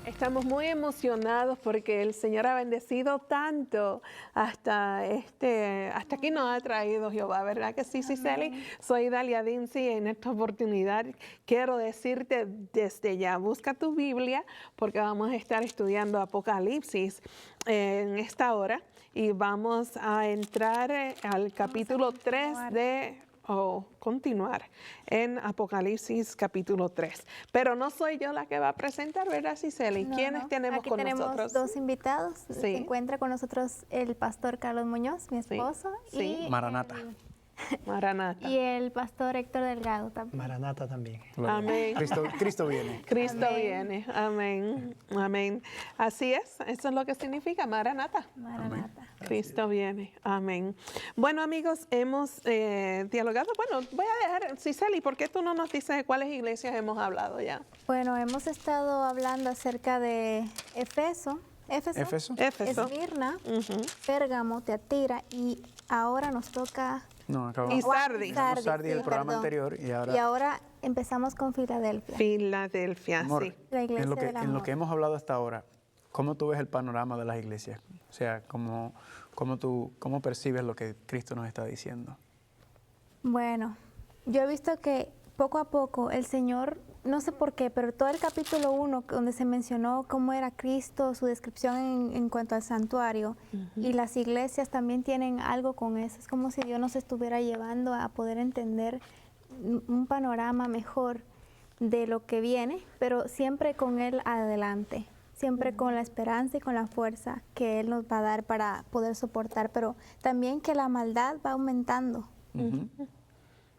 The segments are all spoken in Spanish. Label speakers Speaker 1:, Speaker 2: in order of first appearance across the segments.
Speaker 1: Estamos muy emocionados porque el Señor ha bendecido tanto hasta aquí nos ha traído Jehová, ¿verdad que sí, Cicely? Soy Dalia Dinsi y en esta oportunidad quiero decirte desde ya, busca tu Biblia porque vamos a estar estudiando Apocalipsis en esta hora y vamos a entrar al capítulo 3 continuar en Apocalipsis capítulo 3. Pero no soy yo la que va a presentar, ¿verdad, Cicely? ¿Quiénes tenemos
Speaker 2: Aquí
Speaker 1: con
Speaker 2: tenemos
Speaker 1: nosotros?
Speaker 2: Dos invitados.
Speaker 1: Sí.
Speaker 2: Se encuentra con nosotros el pastor Carlos Muñoz, mi esposo,
Speaker 1: Sí.
Speaker 2: y
Speaker 3: Maranata.
Speaker 1: Maranata.
Speaker 2: y el pastor Héctor Delgado también.
Speaker 4: Maranata también.
Speaker 1: Amén.
Speaker 3: Cristo viene.
Speaker 1: Cristo
Speaker 2: Amén.
Speaker 1: viene. Amén. Amén. Así es. Eso es lo que significa Maranata.
Speaker 2: Maranata.
Speaker 1: Cristo viene. Amén. Bueno, amigos, hemos dialogado. Bueno, voy a dejar, Cicely, ¿por qué tú no nos dices de cuáles iglesias hemos hablado ya?
Speaker 2: Bueno, hemos estado hablando acerca de Éfeso,
Speaker 3: Éfeso.
Speaker 2: Esmirna, Pérgamo, Teatira y ahora nos toca
Speaker 3: No, acabamos.
Speaker 1: Y Sardis.
Speaker 3: Sardis el programa anterior y ahora
Speaker 2: empezamos con Filadelfia.
Speaker 1: Filadelfia,
Speaker 3: amor,
Speaker 1: sí.
Speaker 2: La iglesia
Speaker 3: en lo
Speaker 2: del
Speaker 3: que
Speaker 2: amor.
Speaker 3: hemos hablado hasta ahora, ¿cómo tú ves el panorama de las iglesias? O sea, ¿cómo percibes lo que Cristo nos está diciendo?
Speaker 2: Bueno, yo he visto que poco a poco el Señor, no sé por qué, pero todo el capítulo 1, donde se mencionó cómo era Cristo, su descripción en cuanto al santuario, y las iglesias también tienen algo con eso. Es como si Dios nos estuviera llevando a poder entender un panorama mejor de lo que viene, pero siempre con Él adelante, siempre con la esperanza y con la fuerza que Él nos va a dar para poder soportar, pero también que la maldad va aumentando.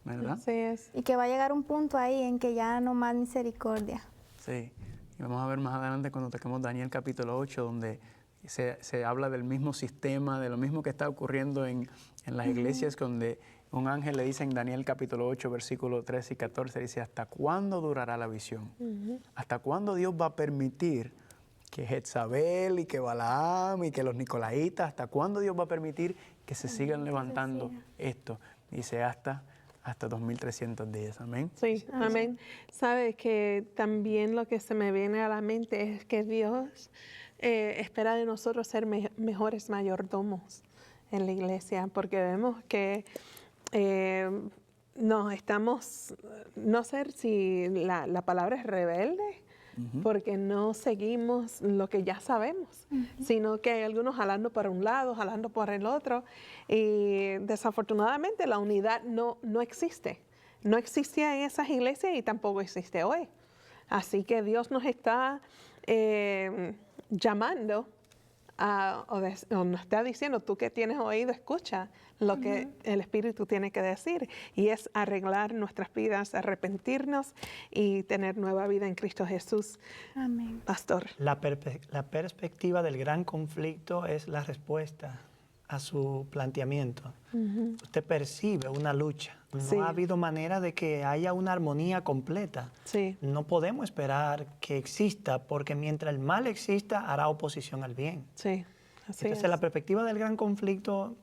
Speaker 3: ¿Verdad?
Speaker 1: Así es.
Speaker 2: Y que va a llegar un punto ahí en que ya no más misericordia.
Speaker 3: Sí. Y vamos a ver más adelante cuando toquemos Daniel capítulo 8, donde se habla del mismo sistema, de lo mismo que está ocurriendo en las iglesias, donde un ángel le dice en Daniel capítulo 8, versículos 13 y 14, dice, ¿hasta cuándo durará la visión? ¿Hasta cuándo Dios va a permitir que Jezabel y que Balaam y que los Nicolaitas, hasta cuándo Dios va a permitir que se sigan levantando esto? Dice, hasta 2300 días. Amén.
Speaker 1: Sí, amén. Sabes que también lo que se me viene a la mente es que Dios espera de nosotros ser mejores mayordomos en la iglesia, porque vemos que nos estamos, no sé si la palabra es rebelde, porque no seguimos lo que ya sabemos, sino que hay algunos jalando para un lado, jalando por el otro, y desafortunadamente la unidad no existe. No existía en esas iglesias y tampoco existe hoy. Así que Dios nos está llamando o nos está diciendo, tú que tienes oído, escucha lo que el Espíritu tiene que decir, y es arreglar nuestras vidas, arrepentirnos y tener nueva vida en Cristo Jesús.
Speaker 2: Amén.
Speaker 1: Pastor.
Speaker 4: La perspectiva del gran conflicto es la respuesta a su planteamiento. Usted percibe una lucha. No ha habido manera de que haya una armonía completa.
Speaker 1: Sí.
Speaker 4: No podemos esperar que exista, porque mientras el mal exista, hará oposición al bien.
Speaker 1: Sí, así
Speaker 4: Entonces,
Speaker 1: es.
Speaker 4: la perspectiva del gran conflicto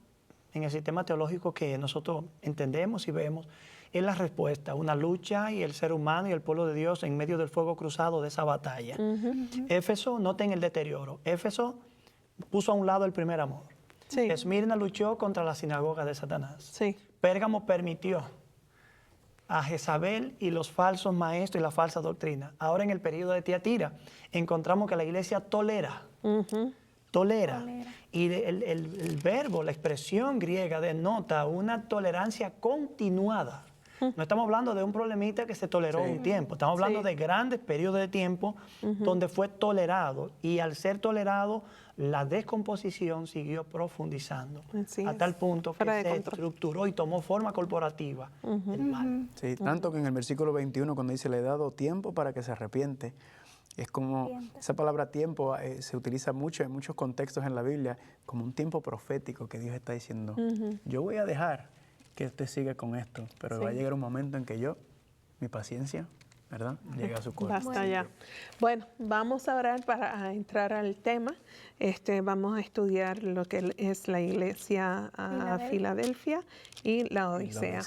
Speaker 4: en el sistema teológico que nosotros entendemos y vemos es la respuesta, una lucha y el ser humano y el pueblo de Dios en medio del fuego cruzado de esa batalla. Éfeso, noten el deterioro. Éfeso puso a un lado el primer amor.
Speaker 1: Sí.
Speaker 4: Esmirna luchó contra la sinagoga de Satanás.
Speaker 1: Sí.
Speaker 4: Pérgamo permitió a Jezabel y los falsos maestros y la falsa doctrina. Ahora en el periodo de Tiatira encontramos que la iglesia tolera. Tolera. Y el verbo, la expresión griega denota una tolerancia continuada. No estamos hablando de un problemita que se toleró un tiempo, estamos hablando de grandes periodos de tiempo donde fue tolerado, y al ser tolerado la descomposición siguió profundizando a tal punto que se estructuró y tomó forma corporativa el mal.
Speaker 3: Sí, tanto que en el versículo 21 cuando dice le he dado tiempo para que se arrepiente, es como esa palabra tiempo se utiliza mucho en muchos contextos en la Biblia como un tiempo profético que Dios está diciendo, yo voy a dejar que usted siga con esto, pero va a llegar un momento en que mi paciencia, ¿verdad?, llega a su corte.
Speaker 1: Basta ya. Bueno, vamos a orar para entrar al tema. Vamos a estudiar lo que es la iglesia a Filadelfia y la Odisea.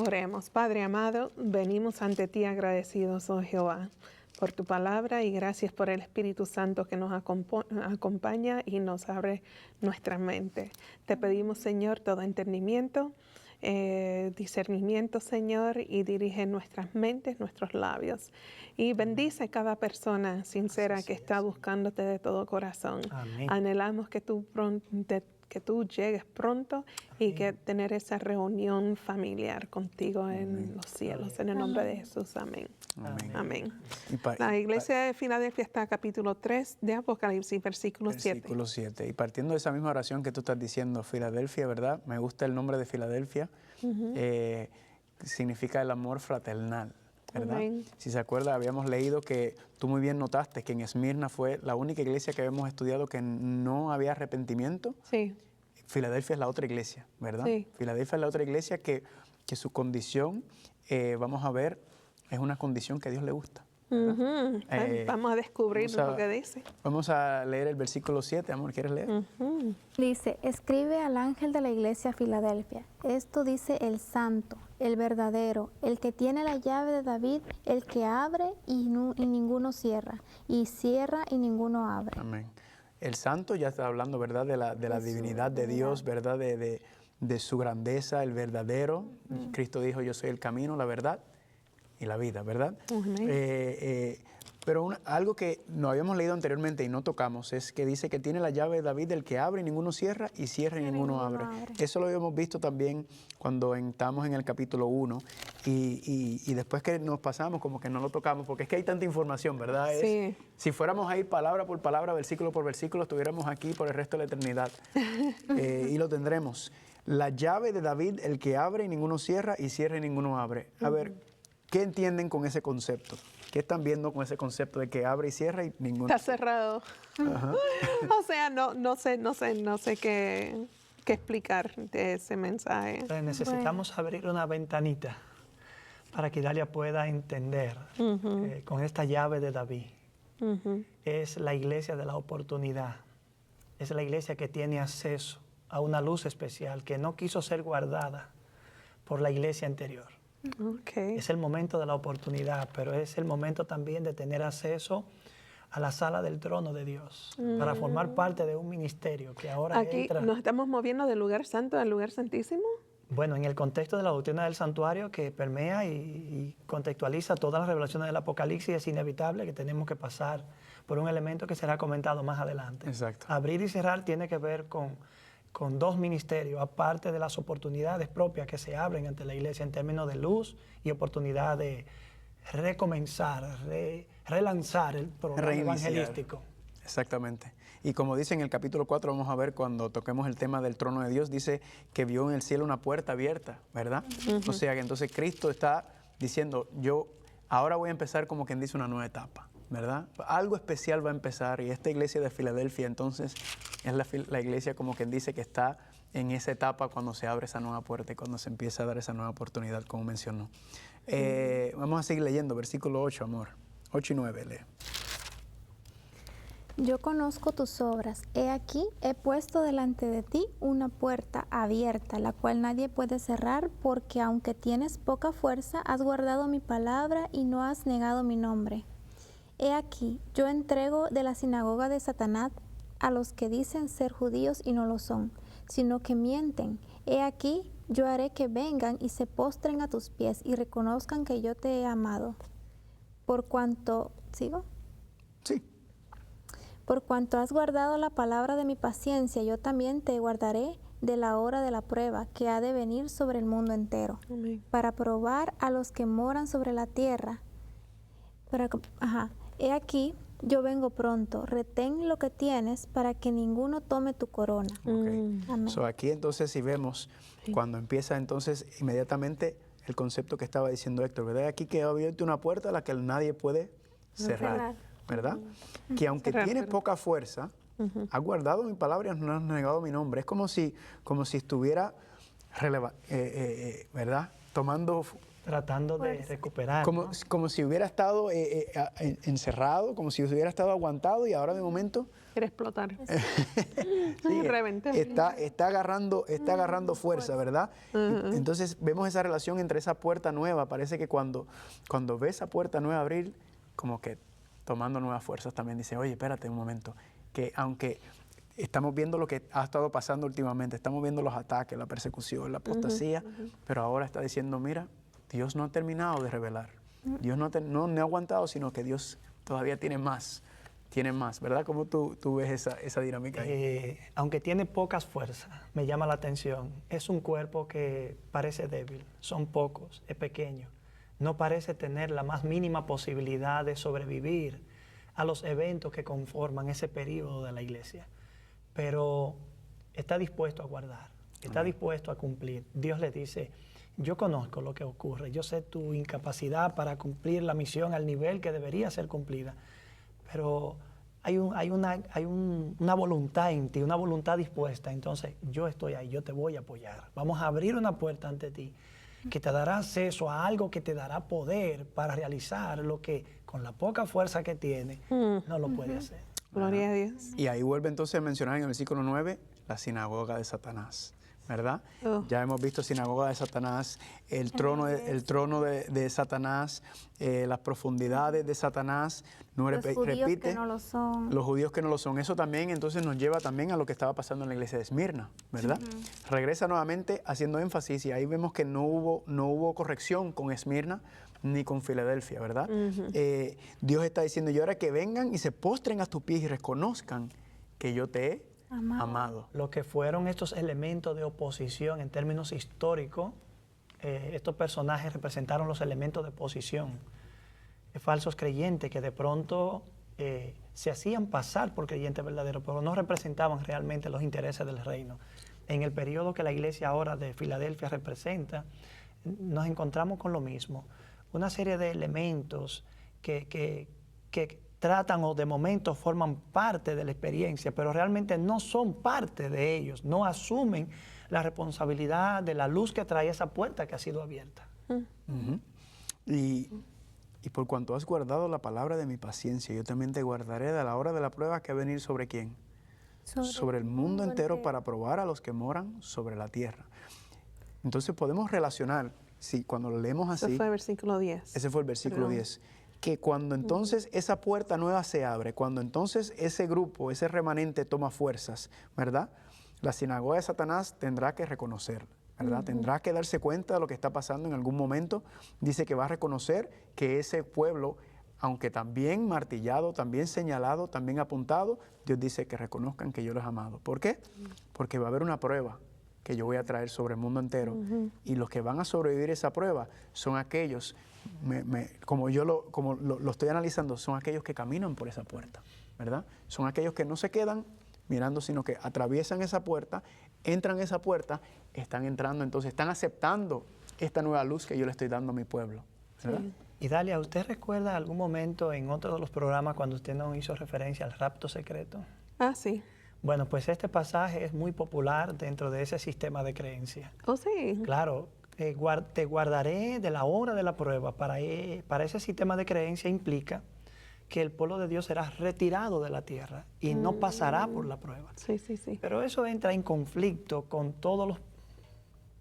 Speaker 1: Oremos. Padre amado, venimos ante ti agradecidos, oh Jehová, por tu palabra y gracias por el Espíritu Santo que nos acompaña y nos abre nuestra mente. Te pedimos, Señor, todo entendimiento, discernimiento, Señor, y dirige nuestras mentes, nuestros labios. Y bendice cada persona sincera que está buscándote de todo corazón.
Speaker 4: Amén.
Speaker 1: Anhelamos que tú llegues pronto y que tener esa reunión familiar contigo en los cielos. En el nombre de Jesús. Amén.
Speaker 3: Amén.
Speaker 1: Amén.
Speaker 3: Y
Speaker 1: La iglesia de Filadelfia está capítulo 3 de Apocalipsis, versículo 7.
Speaker 3: Versículo 7. Y partiendo de esa misma oración que tú estás diciendo, Filadelfia, ¿verdad? Me gusta el nombre de Filadelfia. Significa el amor fraternal, ¿verdad?
Speaker 1: Amén.
Speaker 3: Si se acuerda, habíamos leído que tú muy bien notaste que en Esmirna fue la única iglesia que habíamos estudiado que no había arrepentimiento.
Speaker 1: Sí.
Speaker 3: Filadelfia es la otra iglesia, ¿verdad?
Speaker 1: Sí.
Speaker 3: Filadelfia es la otra iglesia que su condición, vamos a ver, es una condición que a Dios le gusta.
Speaker 1: Ujú. Vamos a descubrir
Speaker 3: vamos a-
Speaker 1: lo que dice.
Speaker 3: Vamos a leer el versículo 7, amor, ¿quieres leer?
Speaker 2: Dice, escribe al ángel de la iglesia Filadelfia. Esto dice el santo, el verdadero, el que tiene la llave de David, el que abre y ninguno cierra, y cierra y ninguno abre.
Speaker 3: Amén. El santo ya está hablando, ¿verdad? De la divinidad de Dios, ¿verdad? De su grandeza, el verdadero. Cristo dijo, yo soy el camino, la verdad y la vida, ¿verdad?
Speaker 1: Amén.
Speaker 3: Pero algo que no habíamos leído anteriormente y no tocamos es que dice que tiene la llave de David, el que abre y ninguno cierra, y cierra y ninguno abre. Eso lo habíamos visto también cuando estamos en el capítulo 1 y después que nos pasamos como que no lo tocamos, porque es que hay tanta información, ¿verdad?
Speaker 1: Sí.
Speaker 3: Si fuéramos a ir palabra por palabra, versículo por versículo, estuviéramos aquí por el resto de la eternidad. Y lo tendremos. La llave de David, el que abre y ninguno cierra, y cierra y ninguno abre. A ver, ¿qué entienden con ese concepto? ¿Qué están viendo con ese concepto de que abre y cierra y ninguno?
Speaker 1: Está cerrado. O sea, no sé qué explicar de ese mensaje.
Speaker 4: Entonces necesitamos abrir una ventanita para que Dalia pueda entender con esta llave de David. Es la iglesia de la oportunidad. Es la iglesia que tiene acceso a una luz especial que no quiso ser guardada por la iglesia anterior.
Speaker 1: Okay.
Speaker 4: Es el momento de la oportunidad, pero es el momento también de tener acceso a la sala del trono de Dios para formar parte de un ministerio que ahora
Speaker 1: Aquí
Speaker 4: entra.
Speaker 1: nos estamos moviendo del lugar santo al lugar santísimo.
Speaker 4: Bueno, en el contexto de la doctrina del santuario que permea y contextualiza todas las revelaciones del Apocalipsis, es inevitable que tenemos que pasar por un elemento que será comentado más adelante.
Speaker 3: Exacto.
Speaker 4: Abrir y cerrar tiene que ver con dos ministerios, aparte de las oportunidades propias que se abren ante la iglesia en términos de luz y oportunidad de recomenzar, relanzar el programa
Speaker 3: Reiniciar.
Speaker 4: evangelístico.
Speaker 3: Exactamente. Y como dice en el capítulo 4, vamos a ver cuando toquemos el tema del trono de Dios, dice que vio en el cielo una puerta abierta, ¿verdad? O sea que entonces Cristo está diciendo, yo ahora voy a empezar como quien dice una nueva etapa, ¿verdad? Algo especial va a empezar y esta iglesia de Filadelfia entonces es la iglesia como quien dice que está en esa etapa cuando se abre esa nueva puerta y cuando se empieza a dar esa nueva oportunidad, como mencionó. Vamos a seguir leyendo, versículo 8, amor. 8 y 9, lee.
Speaker 2: Yo conozco tus obras. He aquí, he puesto delante de ti una puerta abierta, la cual nadie puede cerrar, porque aunque tienes poca fuerza, has guardado mi palabra y no has negado mi nombre. He aquí, yo entrego de la sinagoga de Satanás a los que dicen ser judíos y no lo son, sino que mienten. He aquí, yo haré que vengan y se postren a tus pies y reconozcan que yo te he amado. Por cuanto, ¿sigo?
Speaker 3: Sí.
Speaker 2: Por cuanto has guardado la palabra de mi paciencia, yo también te guardaré de la hora de la prueba que ha de venir sobre el mundo entero,
Speaker 1: Amén.
Speaker 2: para probar a los que moran sobre la tierra. He aquí, yo vengo pronto, retén lo que tienes para que ninguno tome tu corona.
Speaker 3: Okay.
Speaker 2: Amén.
Speaker 3: So, aquí entonces si vemos, cuando empieza entonces inmediatamente el concepto que estaba diciendo Héctor, ¿verdad? Aquí que ha abierto una puerta a la que nadie puede cerrar, ¿verdad? Que aunque
Speaker 1: Cerrar,
Speaker 3: tiene
Speaker 1: perdón.
Speaker 3: poca fuerza, ha guardado mi palabra y no has negado mi nombre. Es como si estuviera, ¿verdad? Tomando...
Speaker 4: Tratando de recuperar. ¿no?
Speaker 3: Como si hubiera estado encerrado, como si hubiera estado aguantado y ahora de momento
Speaker 1: Quiere explotar.
Speaker 3: sí,
Speaker 1: Reventar.
Speaker 3: está agarrando fuerza, ¿verdad? Entonces vemos esa relación entre esa puerta nueva. Parece que cuando ve esa puerta nueva abrir, como que tomando nuevas fuerzas, también dice, oye, espérate un momento, que aunque estamos viendo lo que ha estado pasando últimamente, estamos viendo los ataques, la persecución, la apostasía, pero ahora está diciendo, mira, Dios no ha terminado de revelar. Dios no ha aguantado, sino que Dios todavía tiene más, ¿verdad? ¿Cómo tú ves esa dinámica ahí?
Speaker 4: Aunque tiene pocas fuerzas, me llama la atención. Es un cuerpo que parece débil, son pocos, es pequeño. No parece tener la más mínima posibilidad de sobrevivir a los eventos que conforman ese periodo de la iglesia. Pero está dispuesto a guardar, está dispuesto a cumplir. Dios le dice, yo conozco lo que ocurre, yo sé tu incapacidad para cumplir la misión al nivel que debería ser cumplida, pero hay una voluntad en ti, una voluntad dispuesta, entonces yo estoy ahí, yo te voy a apoyar. Vamos a abrir una puerta ante ti que te dará acceso a algo que te dará poder para realizar lo que con la poca fuerza que tiene no lo puede hacer.
Speaker 1: Gloria a Dios.
Speaker 3: Y ahí vuelve entonces a mencionar en el versículo 9 la sinagoga de Satanás, ¿verdad? Ya hemos visto sinagoga de Satanás, el trono de Satanás, las profundidades de Satanás.
Speaker 2: Los judíos que no lo son.
Speaker 3: Los judíos que no lo son. Eso también entonces nos lleva también a lo que estaba pasando en la iglesia de Esmirna, ¿verdad? Regresa nuevamente haciendo énfasis y ahí vemos que no hubo corrección con Esmirna ni con Filadelfia, ¿verdad? Dios está diciendo, y ahora que vengan y se postren a tus pies y reconozcan que yo te he amado.
Speaker 4: Lo que fueron estos elementos de oposición en términos históricos, estos personajes representaron los elementos de oposición. Falsos creyentes que de pronto se hacían pasar por creyentes verdaderos, pero no representaban realmente los intereses del reino. En el periodo que la iglesia ahora de Filadelfia representa, nos encontramos con lo mismo. Una serie de elementos que tratan o de momento forman parte de la experiencia, pero realmente no son parte de ellos, no asumen la responsabilidad de la luz que trae esa puerta que ha sido abierta.
Speaker 3: Y por cuanto has guardado la palabra de mi paciencia, yo también te guardaré de la hora de la prueba que va a venir ¿sobre quién? Sobre el mundo entero para probar a los que moran sobre la tierra. Entonces podemos relacionar, cuando lo leemos así.
Speaker 1: Ese fue el versículo 10.
Speaker 3: Ese fue el versículo 10. Que cuando entonces esa puerta nueva se abre, cuando entonces ese grupo, ese remanente toma fuerzas, ¿verdad? La sinagoga de Satanás tendrá que reconocer, ¿verdad? Tendrá que darse cuenta de lo que está pasando en algún momento. Dice que va a reconocer que ese pueblo, aunque también martillado, también señalado, también apuntado, Dios dice que reconozcan que yo los he amado. ¿Por qué? Porque va a haber una prueba que yo voy a traer sobre el mundo entero. Y los que van a sobrevivir esa prueba son aquellos, como lo estoy analizando, son aquellos que caminan por esa puerta, ¿verdad? Son aquellos que no se quedan mirando, sino que atraviesan esa puerta, entran a esa puerta, están entrando, entonces están aceptando esta nueva luz que yo le estoy dando a mi pueblo, ¿verdad?
Speaker 1: Sí.
Speaker 4: Y Dalia, ¿usted recuerda algún momento en otro de los programas cuando usted nos hizo referencia al rapto secreto?
Speaker 1: Ah, sí.
Speaker 4: Bueno, pues este pasaje es muy popular dentro de ese sistema de creencia.
Speaker 1: Oh, sí.
Speaker 4: Claro, te guardaré de la hora de la prueba. Para ese sistema de creencia implica que el pueblo de Dios será retirado de la tierra y no pasará por la prueba.
Speaker 1: Sí, sí, sí.
Speaker 4: Pero eso entra en conflicto con todos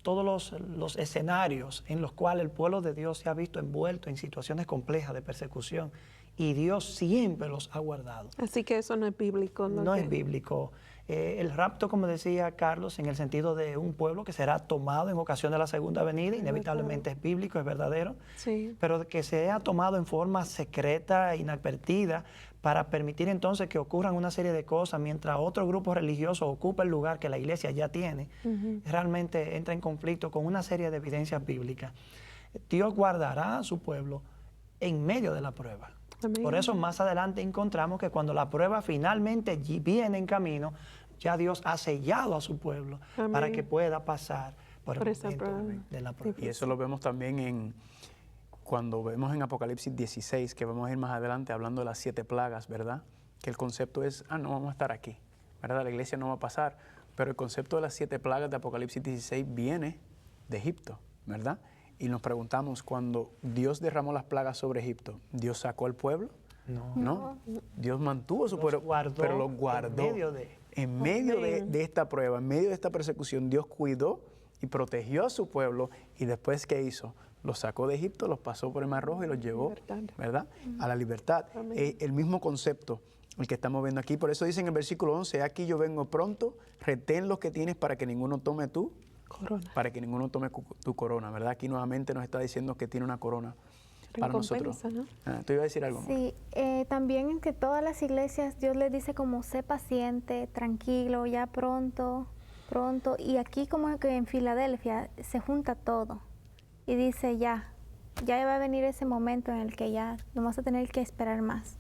Speaker 4: los escenarios en los cuales el pueblo de Dios se ha visto envuelto en situaciones complejas de persecución y Dios siempre los ha guardado.
Speaker 1: Así que eso no es bíblico.
Speaker 4: No es bíblico. El rapto, como decía Carlos, en el sentido de un pueblo que será tomado en ocasión de la segunda venida, inevitablemente es bíblico, es verdadero,
Speaker 1: Sí.
Speaker 4: pero que sea tomado en forma secreta, inadvertida, para permitir entonces que ocurran una serie de cosas mientras otro grupo religioso ocupa el lugar que la iglesia ya tiene, realmente entra en conflicto con una serie de evidencias bíblicas. Dios guardará a su pueblo en medio de la prueba.
Speaker 1: Amén.
Speaker 4: Por eso más adelante encontramos que cuando la prueba finalmente viene en camino, ya Dios ha sellado a su pueblo
Speaker 1: Amén.
Speaker 4: para que pueda pasar por el
Speaker 1: esa
Speaker 4: momento
Speaker 1: prueba.
Speaker 4: de la prueba.
Speaker 3: Y eso lo vemos también cuando vemos en Apocalipsis 16, que vamos a ir más adelante hablando de las 7 plagas, ¿verdad? Que el concepto es, no vamos a estar aquí, ¿verdad? La iglesia no va a pasar, pero el concepto de las 7 plagas de Apocalipsis 16 viene de Egipto, ¿verdad? Y nos preguntamos, cuando Dios derramó las plagas sobre Egipto, ¿Dios sacó al pueblo? No. Dios mantuvo a su pueblo, pero los guardó. En medio de esta prueba, en medio de esta persecución, Dios cuidó y protegió a su pueblo. Y después, ¿qué hizo? los sacó de Egipto, los pasó por el Mar Rojo y los llevó,
Speaker 1: Libertad.
Speaker 3: ¿verdad?, a la libertad.
Speaker 1: Amén.
Speaker 3: El mismo concepto, el que estamos viendo aquí. Por eso dice en el versículo 11, aquí yo vengo pronto, retén los que tienes para que ninguno tome tu corona, ¿verdad? Aquí nuevamente nos está diciendo que tiene una corona para nosotros.
Speaker 1: ¿No?
Speaker 3: ¿Tú ibas a decir algo?
Speaker 2: Sí, también en que todas las iglesias Dios les dice como sé paciente, tranquilo, ya pronto, y aquí como que en Filadelfia se junta todo y dice ya va a venir ese momento en el que ya no vas a tener que esperar más.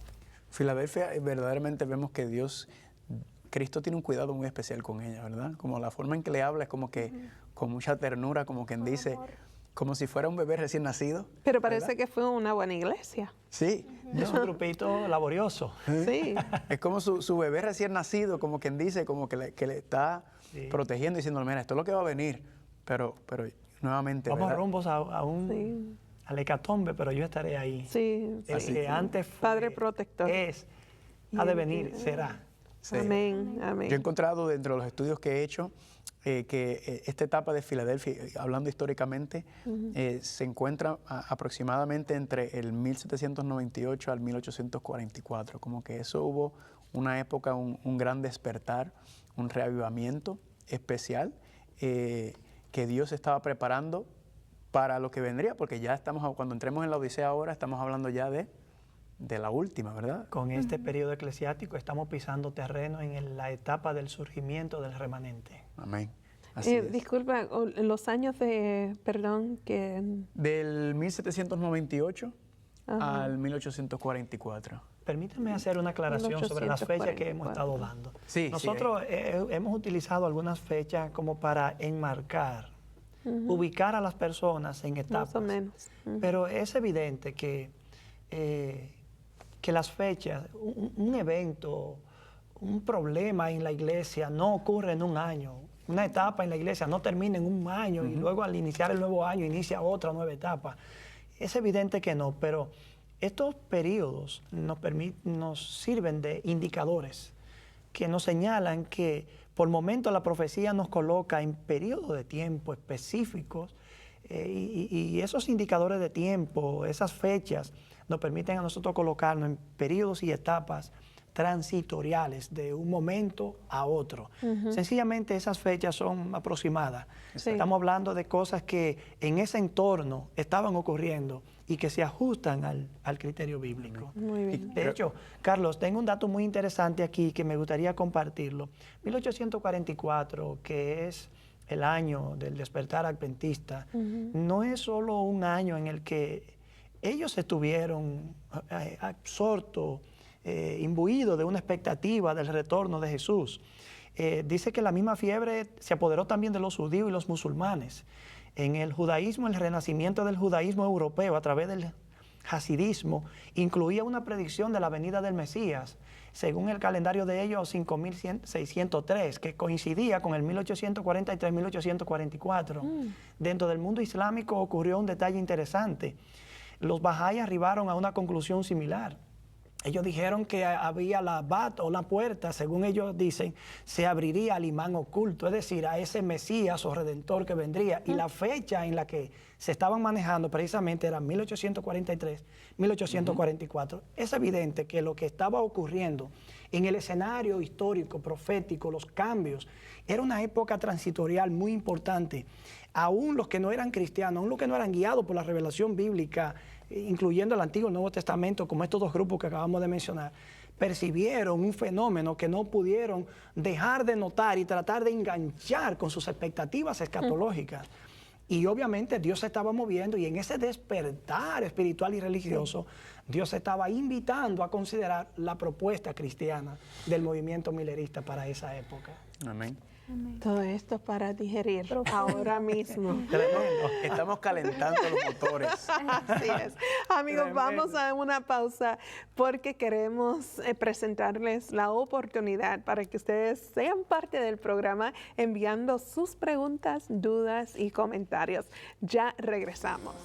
Speaker 3: Filadelfia, verdaderamente vemos que Cristo tiene un cuidado muy especial con ella, ¿verdad? Como la forma en que le habla es como que con mucha ternura, como quien dice, como si fuera un bebé recién nacido.
Speaker 1: Pero parece
Speaker 3: ¿verdad?
Speaker 1: que fue una buena iglesia.
Speaker 3: Sí.
Speaker 4: Es un grupito laborioso.
Speaker 1: Sí.
Speaker 3: Es como su bebé recién nacido, como quien dice, como que le está protegiendo, diciendo, mira, esto es lo que va a venir. Pero nuevamente,
Speaker 4: Vamos
Speaker 3: ¿verdad?
Speaker 4: rumbos al hecatombe, pero yo estaré ahí.
Speaker 1: Sí.
Speaker 4: El
Speaker 1: sí,
Speaker 4: que
Speaker 1: sí.
Speaker 4: antes fue,
Speaker 1: Padre protector.
Speaker 4: ha de venir, será.
Speaker 3: Sí.
Speaker 1: Amén, amén.
Speaker 3: Yo he encontrado dentro de los estudios que he hecho que esta etapa de Filadelfia, hablando históricamente, se encuentra aproximadamente entre el 1798 al 1844. Como que eso hubo una época, un gran despertar, un reavivamiento especial que Dios estaba preparando para lo que vendría, porque ya cuando entremos en la Odisea ahora, estamos hablando ya de la última, ¿verdad?
Speaker 4: Con este periodo eclesiástico estamos pisando terreno en la etapa del surgimiento del remanente.
Speaker 3: Amén. Así es.
Speaker 1: Disculpa, los años que...
Speaker 3: Del 1798 al 1844.
Speaker 4: Permítame hacer una aclaración sobre las fechas que hemos estado dando.
Speaker 3: Sí,
Speaker 4: Nosotros hemos utilizado algunas fechas como para enmarcar, ubicar a las personas en etapas.
Speaker 1: Más o menos.
Speaker 4: Pero es evidente que las fechas, un evento, un problema en la iglesia no ocurre en un año. Una etapa en la iglesia no termina en un año y luego al iniciar el nuevo año inicia otra nueva etapa. Es evidente que no, pero estos periodos nos sirven de indicadores que nos señalan que por momentos la profecía nos coloca en periodos de tiempo específicos y esos indicadores de tiempo, esas fechas, nos permiten a nosotros colocarnos en periodos y etapas transitoriales de un momento a otro. Sencillamente esas fechas son aproximadas.
Speaker 1: Sí.
Speaker 4: Estamos hablando de cosas que en ese entorno estaban ocurriendo y que se ajustan al criterio bíblico.
Speaker 1: Muy bien.
Speaker 4: De hecho, Carlos, tengo un dato muy interesante aquí que me gustaría compartirlo. 1844, que es el año del despertar adventista, no es solo un año en el que ellos estuvieron absortos, imbuidos de una expectativa del retorno de Jesús. Dice que la misma fiebre se apoderó también de los judíos y los musulmanes. En el judaísmo, el renacimiento del judaísmo europeo a través del hasidismo incluía una predicción de la venida del Mesías, según el calendario de ellos 5603, que coincidía con el 1843-1844. Dentro del mundo islámico ocurrió un detalle interesante. Los Bahá'í arribaron a una conclusión similar. Ellos dijeron que había la bat o la puerta, según ellos dicen, se abriría al imán oculto, es decir, a ese Mesías o Redentor que vendría. Y la fecha en la que se estaban manejando precisamente era 1843, 1844. Es evidente que lo que estaba ocurriendo en el escenario histórico, profético, los cambios, era una época transitorial muy importante. Aún los que no eran cristianos, aún los que no eran guiados por la revelación bíblica, incluyendo el Antiguo y el Nuevo Testamento, como estos dos grupos que acabamos de mencionar, percibieron un fenómeno que no pudieron dejar de notar y tratar de enganchar con sus expectativas escatológicas. Y obviamente Dios se estaba moviendo y en ese despertar espiritual y religioso, Dios estaba invitando a considerar la propuesta cristiana del movimiento milerista para esa época.
Speaker 3: Amén.
Speaker 1: Todo esto para digerir ahora mismo.
Speaker 4: Tremendo.
Speaker 3: Estamos calentando los motores.
Speaker 1: Así es. Amigos, vamos a una pausa porque queremos presentarles la oportunidad para que ustedes sean parte del programa enviando sus preguntas, dudas y comentarios. Ya regresamos.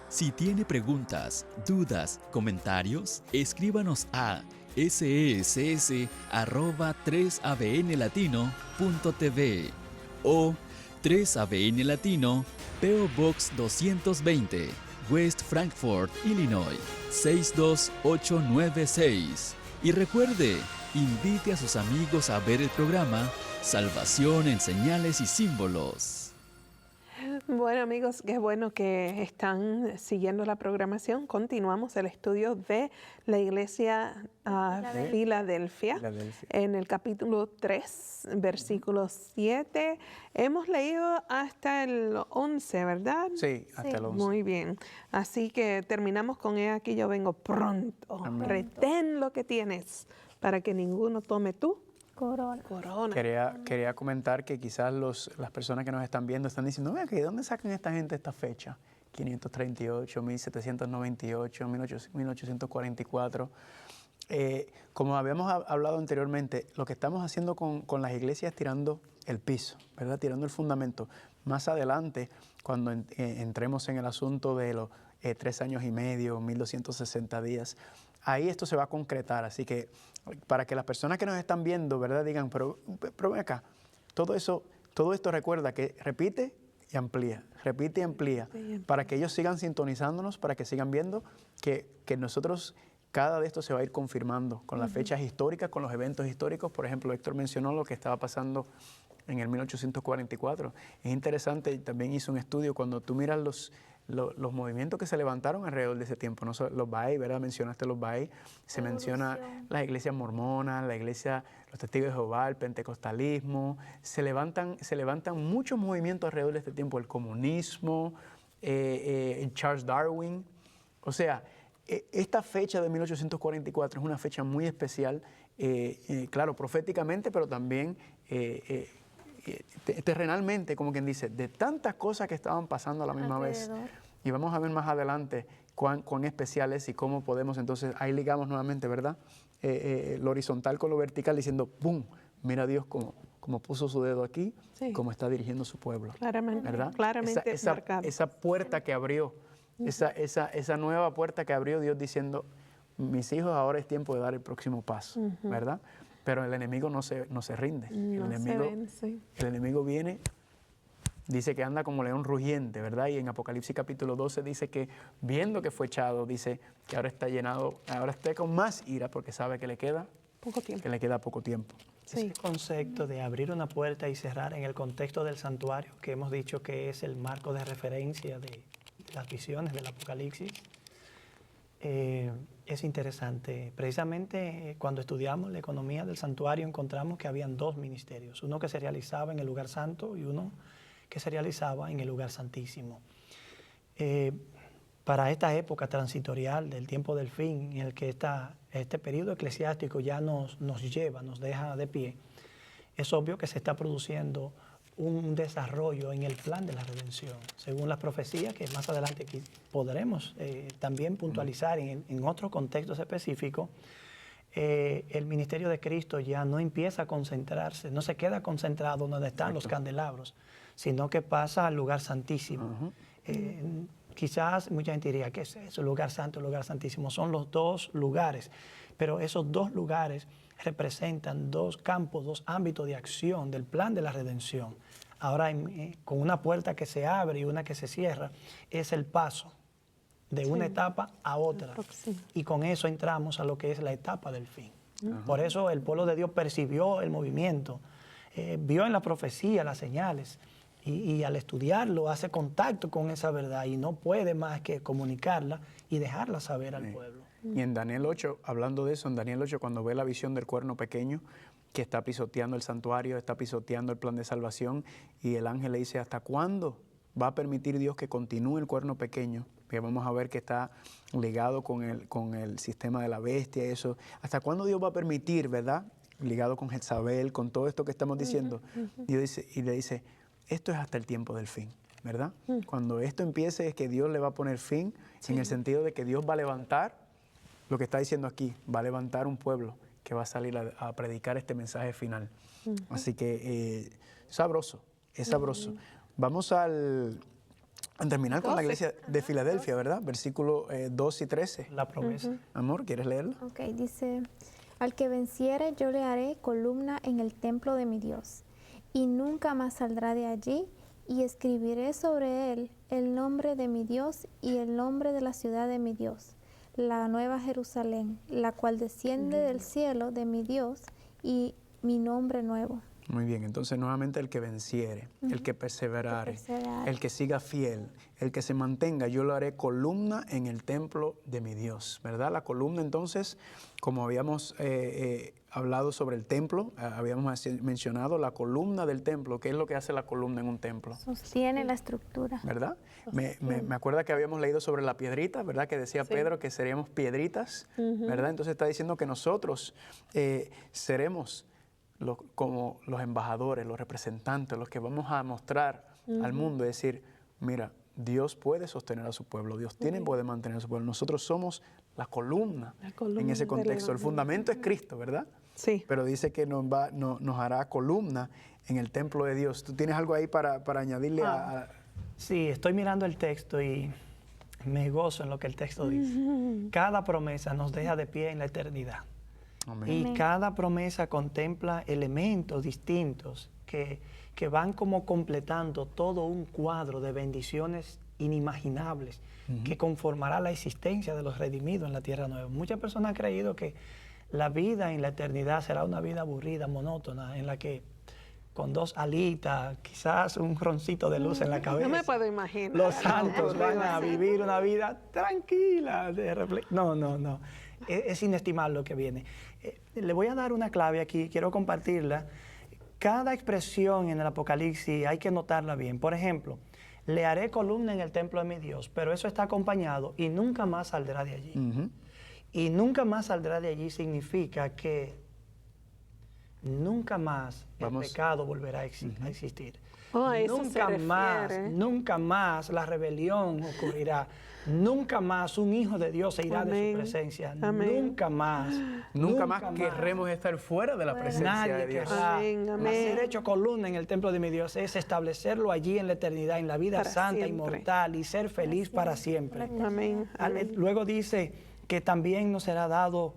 Speaker 5: Si tiene preguntas, dudas, comentarios, escríbanos a sess@3abnlatino.tv o 3 ABN Latino, P.O. Box 220, West Frankfort, Illinois, 62896. Y recuerde, invite a sus amigos a ver el programa Salvación en Señales y Símbolos.
Speaker 1: Bueno, amigos, qué bueno que están siguiendo la programación. Continuamos el estudio de la iglesia Filadelfia en el capítulo 3, versículo 7. Hemos leído hasta el 11, ¿verdad?
Speaker 3: Sí, hasta el 11.
Speaker 1: Muy bien. Así que terminamos con He aquí yo vengo pronto.
Speaker 3: Amén.
Speaker 1: Retén lo que tienes para que ninguno tome tu
Speaker 2: Corona.
Speaker 1: corona.
Speaker 3: Quería comentar que quizás las personas que nos están viendo están diciendo, "Vea, ¿de dónde sacan esta gente esta fecha? 538, 1798, 1844. Como habíamos hablado anteriormente, lo que estamos haciendo con las iglesias es tirando el piso, ¿verdad? Tirando el fundamento. Más adelante, cuando entremos en el asunto de los 3 años y medio, 1260 días, ahí esto se va a concretar. Así que para que las personas que nos están viendo, ¿verdad? Digan, pero ven acá, todo esto recuerda que repite y amplía, para que ellos sigan sintonizándonos, para que sigan viendo que nosotros, cada de esto se va a ir confirmando con las fechas históricas, con los eventos históricos. Por ejemplo, Héctor mencionó lo que estaba pasando en el 1844. Es interesante, también hizo un estudio, cuando tú miras los movimientos que se levantaron alrededor de ese tiempo, no solo los Bahá'í, ¿verdad? Mencionaste los Bahá'í, se menciona las iglesias mormonas, la iglesia, los testigos de Jehová, el pentecostalismo, se levantan muchos movimientos alrededor de este tiempo, el comunismo, Charles Darwin. O sea, esta fecha de 1844 es una fecha muy especial, claro, proféticamente, pero también terrenalmente, como quien dice, de tantas cosas que estaban pasando a la misma vez. Y vamos a ver más adelante cuán especial es y cómo podemos, entonces ahí ligamos nuevamente, ¿verdad? Lo horizontal con lo vertical, diciendo, ¡pum! Mira Dios como puso su dedo aquí, cómo está dirigiendo su pueblo.
Speaker 1: Claramente,
Speaker 3: ¿verdad?
Speaker 1: claramente marcado.
Speaker 3: Esa puerta que abrió, esa nueva puerta que abrió Dios diciendo, mis hijos, ahora es tiempo de dar el próximo paso, ¿verdad? Pero el enemigo no se rinde. El enemigo viene, dice que anda como león rugiente, ¿verdad? Y en Apocalipsis capítulo 12 dice que viendo que fue echado, dice que ahora está con más ira porque sabe que le queda poco tiempo.
Speaker 4: Ese concepto de abrir una puerta y cerrar en el contexto del santuario, que hemos dicho que es el marco de referencia de las visiones del Apocalipsis, es interesante. Precisamente cuando estudiamos la economía del santuario encontramos que habían 2 ministerios, uno que se realizaba en el lugar santo y uno que se realizaba en el lugar santísimo. Para esta época transitorial del tiempo del fin, en el que este periodo eclesiástico ya nos deja de pie, es obvio que se está produciendo un desarrollo en el plan de la redención, según las profecías que más adelante podremos también puntualizar en otros contextos específicos. El ministerio de Cristo ya no empieza a concentrarse, no se queda concentrado donde están los candelabros, sino que pasa al lugar santísimo. Quizás mucha gente diría, ¿qué es eso? El lugar santo, el lugar santísimo. Son los 2 lugares, pero esos 2 lugares representan 2 campos, 2 ámbitos de acción del plan de la redención. Ahora, con una puerta que se abre y una que se cierra, es el paso de una etapa a otra. Y con eso entramos a lo que es la etapa del fin. Por eso el pueblo de Dios percibió el movimiento, vio en la profecía las señales, y al estudiarlo hace contacto con esa verdad y no puede más que comunicarla y dejarla saber al pueblo.
Speaker 3: Y en Daniel 8, hablando de eso, en Daniel 8, cuando ve la visión del cuerno pequeño que está pisoteando el santuario, está pisoteando el plan de salvación, y el ángel le dice, ¿hasta cuándo va a permitir Dios que continúe el cuerno pequeño? Que vamos a ver que está ligado con el sistema de la bestia, eso. ¿Hasta cuándo Dios va a permitir, verdad? Ligado con Jezabel, con todo esto que estamos diciendo. Y le dice, esto es hasta el tiempo del fin, ¿verdad? Cuando esto empiece es que Dios le va a poner fin, en el sentido de que Dios va a levantar, lo que está diciendo aquí, va a levantar un pueblo que va a salir a predicar este mensaje final. Así que es sabroso. Vamos a terminar con la iglesia de Filadelfia, ¿verdad? Versículo 2 y 13.
Speaker 4: La promesa.
Speaker 3: Amor, ¿quieres leerlo?
Speaker 2: Ok, dice, al que venciere yo le haré columna en el templo de mi Dios, y nunca más saldrá de allí, y escribiré sobre él el nombre de mi Dios y el nombre de la ciudad de mi Dios, la nueva Jerusalén, la cual desciende del cielo de mi Dios, y mi nombre nuevo.
Speaker 3: Muy bien, entonces nuevamente el que venciere, el que perseverare, el que siga fiel, el que se mantenga, yo lo haré columna en el templo de mi Dios, ¿verdad? La columna entonces, como habíamos hablado sobre el templo, habíamos mencionado la columna del templo. ¿Qué es lo que hace la columna en un templo?
Speaker 2: Sostiene la estructura.
Speaker 3: ¿Verdad? Me acuerdo que habíamos leído sobre la piedrita, ¿verdad? Que decía Pedro que seríamos piedritas, ¿verdad? Entonces está diciendo que nosotros seremos como los embajadores, los representantes, los que vamos a mostrar al mundo, es decir, mira, Dios puede sostener a su pueblo, Dios puede mantener a su pueblo. Nosotros somos la columna en ese contexto. El fundamento es Cristo, ¿verdad?
Speaker 1: Sí.
Speaker 3: Pero dice que nos hará columna en el templo de Dios. ¿Tú tienes algo ahí para añadirle a...?
Speaker 4: Sí, estoy mirando el texto y me gozo en lo que el texto dice. Cada promesa nos deja de pie en la eternidad.
Speaker 3: Amén.
Speaker 4: Y cada promesa contempla elementos distintos que van como completando todo un cuadro de bendiciones inimaginables que conformará la existencia de los redimidos en la tierra nueva. Muchas personas han creído que la vida en la eternidad será una vida aburrida, monótona, en la que con 2 alitas, quizás un roncito de luz en la cabeza.
Speaker 1: No me puedo imaginar.
Speaker 4: Los santos van a vivir una vida tranquila. No. Es inestimable lo que viene. Le voy a dar una clave aquí, quiero compartirla. Cada expresión en el Apocalipsis hay que notarla bien. Por ejemplo, le haré columna en el templo de mi Dios, pero eso está acompañado y nunca más saldrá de allí. Y nunca más saldrá de allí significa que nunca más el pecado volverá a existir. Nunca más la rebelión ocurrirá. Nunca más un hijo de Dios se irá de su presencia. Nunca más.
Speaker 3: Nunca más querremos estar fuera de la presencia de Dios.
Speaker 4: Ser hecho columna en el templo de mi Dios es establecerlo allí en la eternidad, en la vida para santa, siempre. Inmortal, y ser feliz para siempre.
Speaker 1: Amén.
Speaker 4: Luego dice que también nos será dado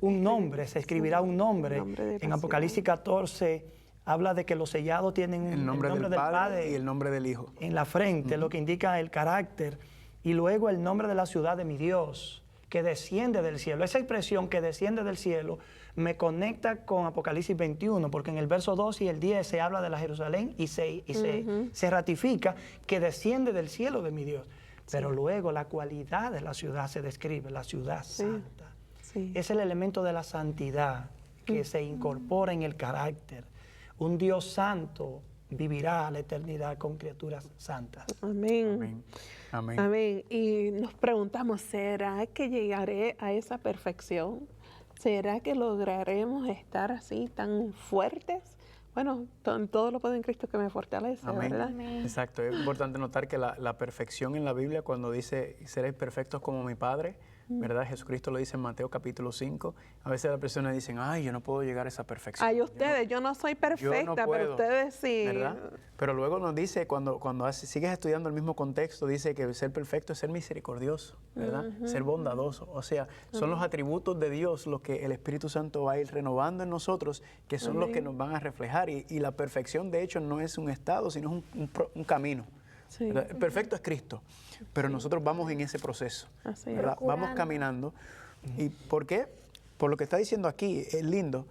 Speaker 4: un nombre, se escribirá un nombre. En Apocalipsis 14 habla de que los sellados tienen
Speaker 3: el nombre del Padre y el nombre del Hijo
Speaker 4: en la frente, lo que indica el carácter. Y luego el nombre de la ciudad de mi Dios, que desciende del cielo. Esa expresión que desciende del cielo me conecta con Apocalipsis 21, porque en el verso 2 y el 10 se habla de la Jerusalén y se ratifica que desciende del cielo de mi Dios. Pero luego la cualidad de la ciudad se describe, la ciudad santa. Es el elemento de la santidad que se incorpora en el carácter. Un Dios santo vivirá la eternidad con criaturas santas.
Speaker 1: Amén.
Speaker 3: Amén.
Speaker 1: Amén. Y nos preguntamos, ¿será que llegaré a esa perfección? ¿Será que lograremos estar así tan fuertes? Bueno, todo lo puedo en Cristo que me fortalece,
Speaker 3: Amén.
Speaker 1: ¿verdad?
Speaker 2: Amén.
Speaker 3: Exacto. Es importante notar que la perfección en la Biblia, cuando dice, seréis perfectos como mi Padre, ¿verdad? Jesucristo lo dice en Mateo capítulo 5. A veces las personas dicen, ay, yo no puedo llegar a esa perfección.
Speaker 1: Ay, ustedes, yo no soy perfecta, pero ustedes sí.
Speaker 3: ¿Verdad? Pero luego nos dice, cuando sigues estudiando el mismo contexto, dice que ser perfecto es ser misericordioso, ¿verdad? Ser bondadoso. O sea, son los atributos de Dios los que el Espíritu Santo va a ir renovando en nosotros, que son los que nos van a reflejar. Y la perfección, de hecho, no es un estado, sino es un camino. Sí. El perfecto es Cristo, pero nosotros vamos en ese proceso, ¿verdad? Vamos caminando. ¿Y por qué? Por lo que está diciendo aquí, es lindo.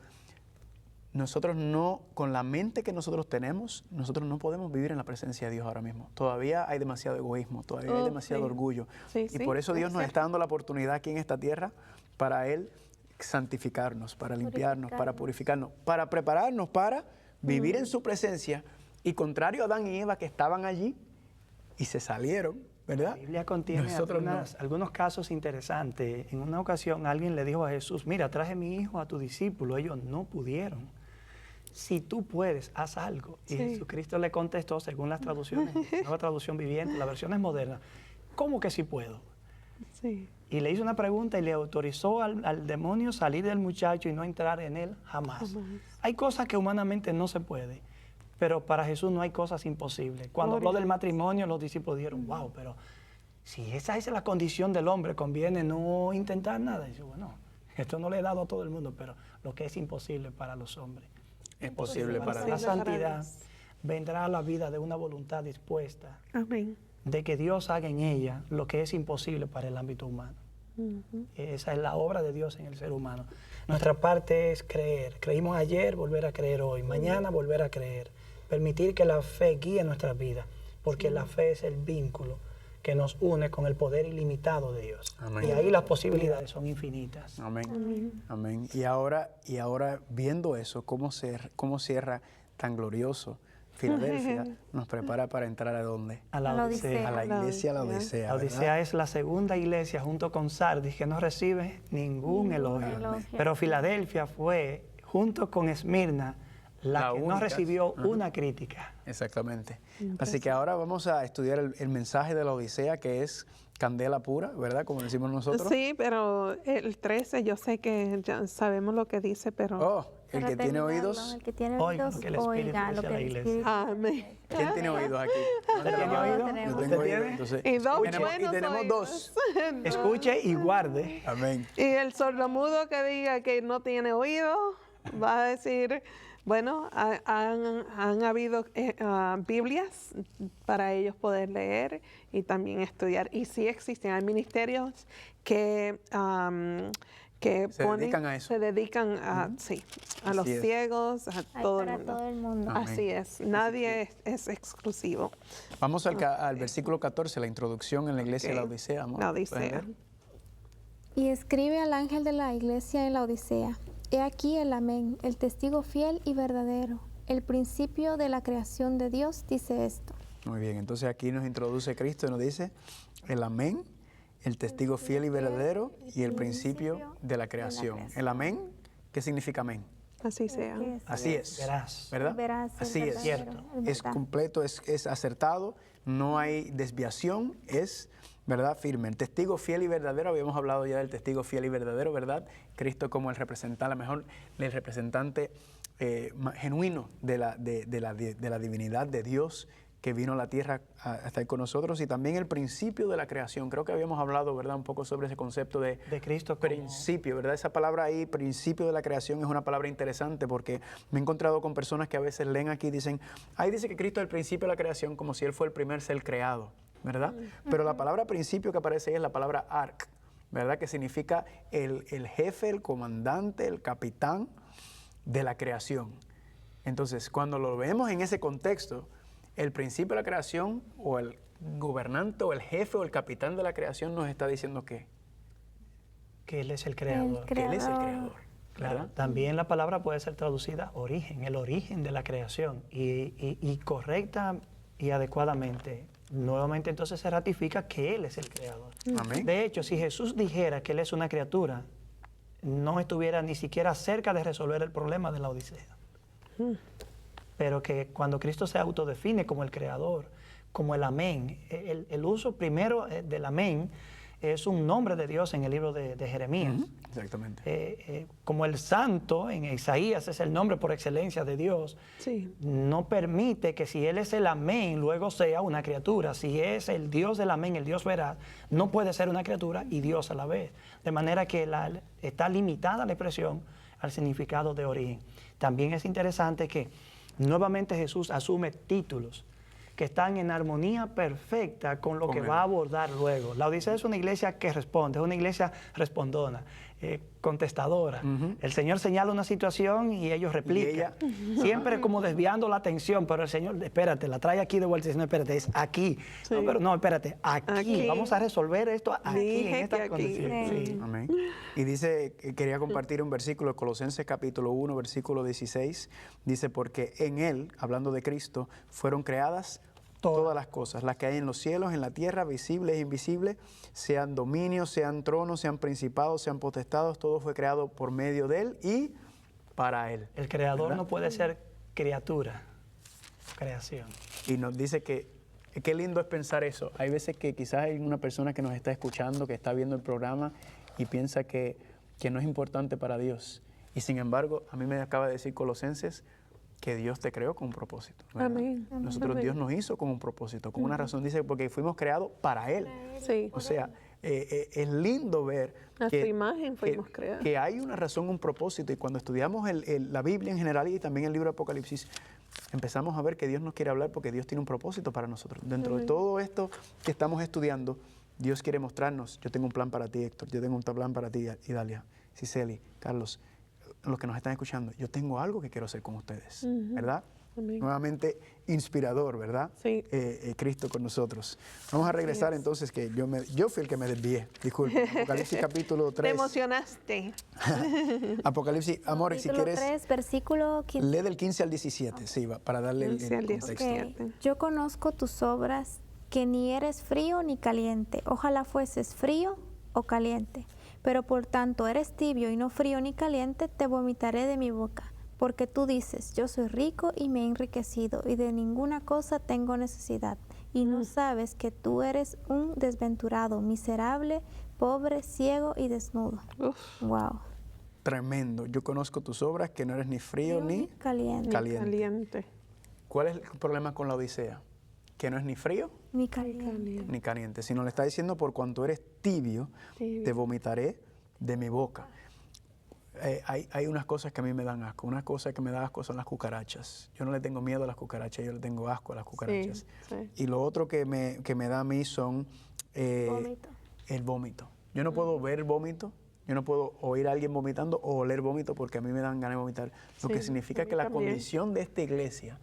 Speaker 3: Nosotros no, con la mente que nosotros tenemos, nosotros no podemos vivir en la presencia de Dios ahora mismo. Todavía hay demasiado egoísmo, todavía hay demasiado orgullo. Y por eso Dios nos está dando la oportunidad aquí en esta tierra para Él santificarnos, para limpiarnos, para purificarnos, para prepararnos para vivir en su presencia. Y contrario a Adán y Eva que estaban allí, y se salieron, ¿verdad?
Speaker 4: La Biblia contiene algunos casos interesantes. En una ocasión alguien le dijo a Jesús, mira, traje a mi hijo a tu discípulo. Ellos no pudieron. Si tú puedes, haz algo. Y Jesucristo le contestó, según las traducciones, Nueva Traducción Viviente, las versiones modernas, ¿cómo que sí puedo?
Speaker 1: Sí.
Speaker 4: Y le hizo una pregunta y le autorizó al demonio salir del muchacho y no entrar en él jamás. Hay cosas que humanamente no se puede. Pero para Jesús no hay cosas imposibles. Cuando habló del matrimonio, los discípulos dijeron, wow, pero si esa es la condición del hombre, conviene no intentar nada. Y dice, bueno, esto no le he dado a todo el mundo, pero lo que es imposible para los hombres
Speaker 3: es posible para
Speaker 4: la
Speaker 3: Dios.
Speaker 4: santidad. vendrá a la vida de una voluntad dispuesta,
Speaker 1: Amén.
Speaker 4: de que Dios haga en ella lo que es imposible para el ámbito humano. Esa es la obra de Dios en el ser humano. Nuestra parte es creer. Creímos ayer, volver a creer hoy. Mañana, volver a creer. Permitir que la fe guíe nuestras vidas, porque la fe es el vínculo que nos une con el poder ilimitado de Dios.
Speaker 3: Amén.
Speaker 4: Y ahí las posibilidades son infinitas.
Speaker 3: Amén. Amén. Y ahora viendo eso, cómo cierra tan glorioso Filadelfia, nos prepara para entrar ¿a dónde?
Speaker 4: A la Odisea.
Speaker 3: A la iglesia, la Odisea.
Speaker 4: La Odisea es la segunda iglesia junto con Sardis que no recibe ningún elogio. Pero Filadelfia fue, junto con Esmirna, la que no
Speaker 3: única.
Speaker 4: recibió una crítica.
Speaker 3: Exactamente. Así que ahora vamos a estudiar el mensaje de la Odisea, que es candela pura, ¿verdad? Como decimos nosotros.
Speaker 1: Sí, pero el 13 yo sé que ya sabemos lo que dice, pero...
Speaker 3: Oh, el que tiene oídos.
Speaker 2: El que tiene
Speaker 4: Oiga
Speaker 2: oídos,
Speaker 4: lo que el Espíritu
Speaker 2: oiga lo
Speaker 4: dice a
Speaker 2: que
Speaker 4: la
Speaker 2: el
Speaker 4: iglesia.
Speaker 2: Espíritu.
Speaker 1: Amén.
Speaker 3: ¿Quién tiene oídos aquí?
Speaker 4: ¿Usted tiene
Speaker 2: Todos
Speaker 4: oído?
Speaker 2: tenemos.
Speaker 3: Yo
Speaker 4: ¿Usted
Speaker 3: tengo
Speaker 4: tiene?
Speaker 3: oídos. Entonces,
Speaker 1: Y dos
Speaker 3: y tenemos
Speaker 1: buenos
Speaker 3: dos.
Speaker 1: oídos.
Speaker 4: Escuche y guarde.
Speaker 3: Amén.
Speaker 1: Y el sordomudo que diga que no tiene oído, va a decir, bueno, han habido Biblias para ellos poder leer y también estudiar. Y sí existen, hay ministerios que
Speaker 3: Se dedican a eso.
Speaker 1: Se dedican a, sí, a los
Speaker 3: Así es.
Speaker 1: ciegos, a
Speaker 2: Hay
Speaker 1: todo el
Speaker 2: para
Speaker 1: mundo.
Speaker 2: todo el mundo.
Speaker 3: Amén.
Speaker 1: Así es, nadie es exclusivo.
Speaker 3: Vamos al versículo 14, la introducción en la iglesia de la
Speaker 1: Ok.
Speaker 3: Odisea. amor.
Speaker 1: La
Speaker 3: ¿Pueden
Speaker 1: Odisea.
Speaker 3: leer?
Speaker 2: Y escribe al ángel de la iglesia en la Odisea: He aquí el Amén, el testigo fiel y verdadero, el principio de la creación de Dios, dice esto.
Speaker 3: Muy bien, entonces aquí nos introduce Cristo y nos dice el amén, el testigo fiel y verdadero y el principio de la creación. El amén, ¿qué significa amén?
Speaker 1: Así sea.
Speaker 2: Que es
Speaker 3: Así es,
Speaker 4: Verás.
Speaker 3: ¿verdad?
Speaker 2: veraz, es
Speaker 3: Así es,
Speaker 2: verdadero, es
Speaker 3: es
Speaker 2: verdad.
Speaker 3: completo, es acertado, no hay desviación, es verdad firme. El testigo fiel y verdadero, habíamos hablado ya del testigo fiel y verdadero, ¿verdad? Cristo como el representante, a lo mejor el representante genuino de la divinidad de Dios que vino a la tierra a estar con nosotros, y también el principio de la creación. Creo que habíamos hablado, ¿verdad?, un poco sobre ese concepto de
Speaker 4: Cristo como
Speaker 3: principio, ¿verdad? Esa palabra ahí, principio de la creación, es una palabra interesante porque me he encontrado con personas que a veces leen aquí y dicen, ahí dice que Cristo es el principio de la creación como si Él fue el primer ser creado, ¿verdad? Pero la palabra principio que aparece ahí es la palabra ark, ¿verdad? Que significa el jefe, el comandante, el capitán de la creación. Entonces, cuando lo vemos en ese contexto, el principio de la creación o el gobernante o el jefe o el capitán de la creación nos está diciendo que
Speaker 4: Él es el creador.
Speaker 3: Él es el
Speaker 2: Creador.
Speaker 3: creador.
Speaker 4: Claro.
Speaker 3: ¿verdad?
Speaker 4: También la palabra puede ser traducida origen, el origen de la creación. Y correcta y adecuadamente, nuevamente entonces se ratifica que Él es el creador.
Speaker 3: Amén.
Speaker 4: De hecho, si Jesús dijera que Él es una criatura, no estuviera ni siquiera cerca de resolver el problema de la Odisea. Pero que cuando Cristo se autodefine como el creador, como el amén, el uso primero del amén es un nombre de Dios en el libro de Jeremías.
Speaker 3: Exactamente.
Speaker 4: Como el santo en Isaías es el nombre por excelencia de Dios,
Speaker 1: Sí.
Speaker 4: no permite que si Él es el amén, luego sea una criatura. Si es el Dios del amén, el Dios veraz, no puede ser una criatura y Dios a la vez. De manera que está limitada la expresión al significado de origen. También es interesante que nuevamente Jesús asume títulos que están en armonía perfecta con lo
Speaker 3: Con
Speaker 4: que
Speaker 3: él.
Speaker 4: va a abordar luego. La Odisea es una iglesia que responde, es una iglesia respondona, contestadora. El Señor señala una situación y ellos replican. Siempre como desviando la atención, pero el Señor, espérate, la trae aquí de vuelta y dice, no, espérate, es aquí.
Speaker 1: Sí.
Speaker 4: No, pero no, espérate, aquí.
Speaker 1: Aquí.
Speaker 4: Vamos a resolver esto aquí,
Speaker 1: Dije
Speaker 4: en esta
Speaker 1: que aquí.
Speaker 4: condición. Sí.
Speaker 3: Amén. Y dice, quería compartir un versículo, Colosenses capítulo 1, versículo 16, dice, porque en Él, hablando de Cristo, fueron creadas todas las cosas, las que hay en los cielos, en la tierra, visibles e invisibles, sean dominios, sean tronos, sean principados, sean potestados, todo fue creado por medio de Él y para Él.
Speaker 4: El creador
Speaker 3: ¿verdad?
Speaker 4: no puede ser criatura, creación.
Speaker 3: Y nos dice que qué lindo es pensar eso. Hay veces que quizás hay una persona que nos está escuchando, que está viendo el programa y piensa que no es importante para Dios. Y sin embargo, a mí me acaba de decir Colosenses que Dios te creó con un propósito, ¿verdad?
Speaker 1: Amén.
Speaker 3: Nosotros,
Speaker 1: Amén.
Speaker 3: Dios nos hizo con un propósito, con una razón. Dice, porque fuimos creados para Él.
Speaker 1: Sí.
Speaker 3: O sea, es lindo ver
Speaker 1: A su imagen fuimos
Speaker 3: que,
Speaker 1: creados.
Speaker 3: que hay una razón, un propósito. Y cuando estudiamos la Biblia en general y también el libro de Apocalipsis, empezamos a ver que Dios nos quiere hablar porque Dios tiene un propósito para nosotros. Dentro de todo esto que estamos estudiando, Dios quiere mostrarnos, yo tengo un plan para ti, Héctor, yo tengo un plan para ti, Idalia, Cicely, Carlos, los que nos están escuchando, yo tengo algo que quiero hacer con ustedes, ¿verdad?
Speaker 1: Amén.
Speaker 3: Nuevamente inspirador, ¿verdad?
Speaker 1: Sí.
Speaker 3: Cristo con nosotros. Vamos a regresar entonces, que yo fui el que me desvié, disculpe. Apocalipsis capítulo 3.
Speaker 1: Te emocionaste.
Speaker 3: Apocalipsis, amor, si
Speaker 2: Capítulo
Speaker 3: quieres,
Speaker 2: 3, versículo 15.
Speaker 3: lee del 15 al 17, sí, para darle el
Speaker 1: 15 al
Speaker 3: contexto.
Speaker 1: 17.
Speaker 2: Ok. Yo conozco tus obras, que ni eres frío ni caliente. Ojalá fueses frío o caliente. Pero por tanto eres tibio y no frío ni caliente, te vomitaré de mi boca. Porque tú dices, yo soy rico y me he enriquecido, y de ninguna cosa tengo necesidad. Y no sabes que tú eres un desventurado, miserable, pobre, ciego y desnudo.
Speaker 1: Uf.
Speaker 2: Wow.
Speaker 3: Tremendo. Yo conozco tus obras, que no eres ni frío ni
Speaker 2: caliente.
Speaker 3: caliente.
Speaker 1: Caliente.
Speaker 3: ¿Cuál es el problema con la Odisea? Que no es ni frío
Speaker 2: Ni caliente.
Speaker 3: ni caliente, sino le está diciendo, por cuanto eres tibio,
Speaker 1: Tibio.
Speaker 3: te vomitaré de mi boca. Hay unas cosas que a mí me dan asco. Una cosa que me da asco son las cucarachas. Yo no le tengo miedo a las cucarachas, yo le tengo asco a las cucarachas.
Speaker 1: Sí.
Speaker 3: Y lo otro que me da a mí son
Speaker 2: Vómito.
Speaker 3: el vómito. Yo no puedo ver vómito, yo no puedo oír a alguien vomitando o oler vómito porque a mí me dan ganas de vomitar. Lo
Speaker 1: Sí,
Speaker 3: que significa
Speaker 1: a mí
Speaker 3: que la
Speaker 1: también.
Speaker 3: condición de esta iglesia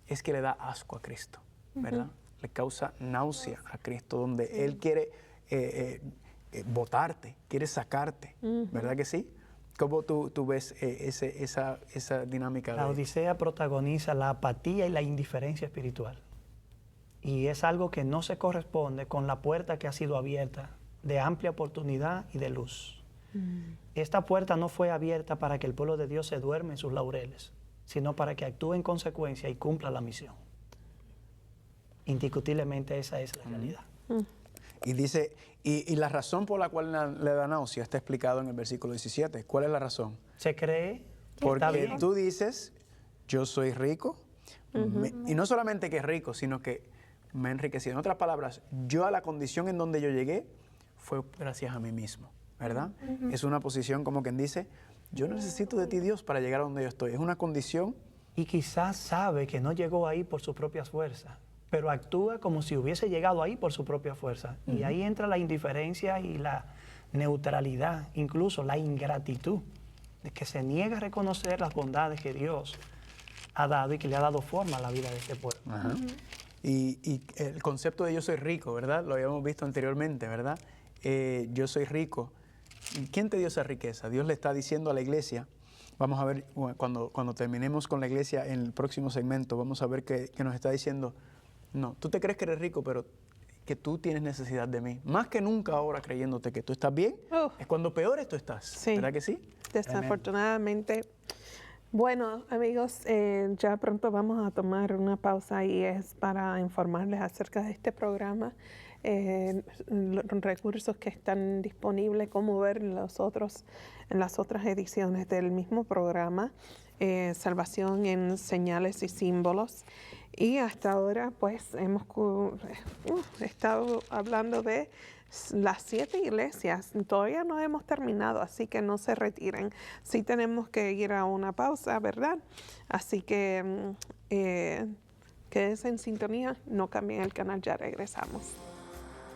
Speaker 3: es que le da asco a Cristo, ¿verdad? Le causa náusea a Cristo, donde Él quiere botarte, quiere sacarte, ¿verdad que sí? ¿Cómo tú ves esa dinámica?
Speaker 4: La Odisea protagoniza la apatía y la indiferencia espiritual. Y es algo que no se corresponde con la puerta que ha sido abierta de amplia oportunidad y de luz. Esta puerta no fue abierta para que el pueblo de Dios se duerme en sus laureles, sino para que actúe en consecuencia y cumpla la misión. Indiscutiblemente esa es la realidad.
Speaker 3: Y dice, y la razón por la cual le da náusea está explicado en el versículo 17. ¿Cuál es la razón?
Speaker 4: Se cree que está
Speaker 3: Porque
Speaker 4: bien.
Speaker 3: tú dices, yo soy rico, y no solamente que es rico, sino que me he enriquecido. En otras palabras, yo a la condición en donde yo llegué fue gracias a mí mismo, ¿verdad? Es una posición como quien dice, yo no necesito de ti, Dios, para llegar a donde yo estoy. Es una condición.
Speaker 4: Y quizás sabe que no llegó ahí por sus propias fuerzas, pero actúa como si hubiese llegado ahí por su propia fuerza. Y ahí entra la indiferencia y la neutralidad, incluso la ingratitud, de que se niega a reconocer las bondades que Dios ha dado y que le ha dado forma a la vida de este pueblo.
Speaker 3: Ajá. Y el concepto de yo soy rico, ¿verdad? Lo habíamos visto anteriormente, ¿verdad? Yo soy rico. ¿Quién te dio esa riqueza? Dios le está diciendo a la iglesia. Vamos a ver, cuando terminemos con la iglesia en el próximo segmento, vamos a ver que nos está diciendo, no, tú te crees que eres rico, pero que tú tienes necesidad de mí. Más que nunca ahora creyéndote que tú estás bien, es cuando peores tú estás.
Speaker 1: Sí.
Speaker 3: ¿Verdad que sí?
Speaker 1: Desafortunadamente. Bueno, amigos, ya pronto vamos a tomar una pausa y es para informarles acerca de este programa, los recursos que están disponibles, cómo ver en las otras ediciones del mismo programa, Salvación en Señales y Símbolos. Y hasta ahora, pues, hemos estado hablando de las 7 iglesias. Todavía no hemos terminado, así que no se retiren. Sí tenemos que ir a una pausa, ¿verdad? Así que quédense en sintonía, no cambien el canal, ya regresamos.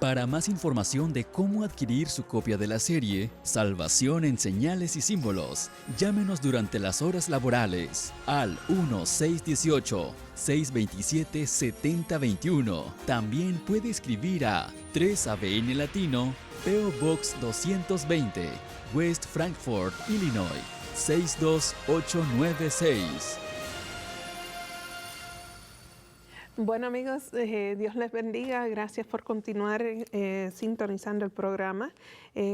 Speaker 5: Para más información de cómo adquirir su copia de la serie Salvación en Señales y Símbolos, llámenos durante las horas laborales al 1-618-627-7021. También puede escribir a 3ABN Latino, P.O. Box 220, West Frankfort, Illinois, 62896.
Speaker 1: Bueno, amigos, Dios les bendiga. Gracias por continuar sintonizando el programa.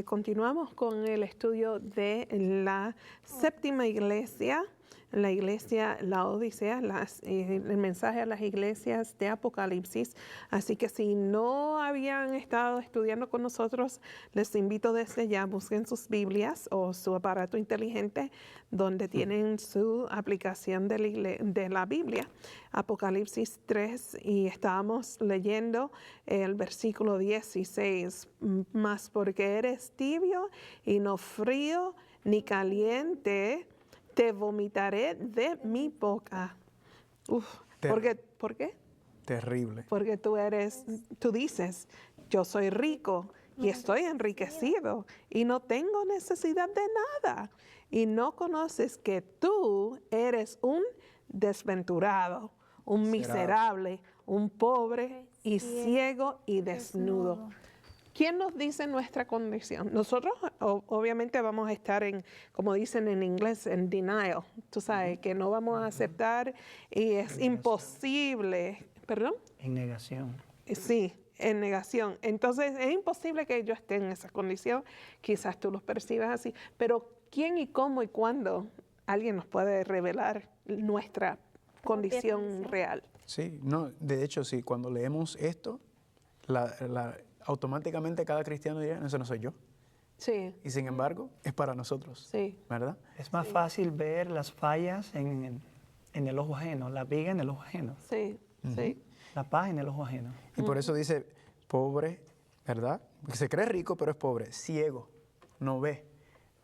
Speaker 1: Continuamos con el estudio de la séptima iglesia, la iglesia Laodicea, el mensaje a las iglesias de Apocalipsis. Así que si no habían estado estudiando con nosotros, les invito desde ya, busquen sus Biblias o su aparato inteligente donde tienen su aplicación de la Biblia, Apocalipsis 3, y estábamos leyendo el versículo 16, más porque eres tibio y no frío ni caliente, te vomitaré de mi boca. Uf,
Speaker 3: Ter-
Speaker 1: ¿por qué?
Speaker 3: Terrible.
Speaker 1: Porque tú dices, yo soy rico y estoy enriquecido y no tengo necesidad de nada. Y no conoces que tú eres un desventurado, un miserable, un pobre y ciego y desnudo. ¿Quién nos dice nuestra condición? Nosotros obviamente vamos a estar como dicen en inglés, en denial. Tú sabes, que no vamos a aceptar y es imposible. ¿Perdón?
Speaker 4: En negación.
Speaker 1: Sí, en negación. Entonces es imposible que yo esté en esa condición. Quizás tú los percibas así. Pero ¿quién y cómo y cuándo alguien nos puede revelar nuestra condición real?
Speaker 3: Sí, no, de hecho, sí, cuando leemos esto, automáticamente cada cristiano diría, ese no soy yo.
Speaker 1: Sí,
Speaker 3: Y sin embargo, es para nosotros,
Speaker 1: sí.
Speaker 3: ¿verdad?
Speaker 4: Es más fácil ver las fallas en el ojo ajeno, la viga en el ojo ajeno,
Speaker 1: Sí, sí.
Speaker 4: la paz en el ojo ajeno.
Speaker 3: Y por eso dice, pobre, ¿verdad? Porque se cree rico, pero es pobre, ciego, no ve,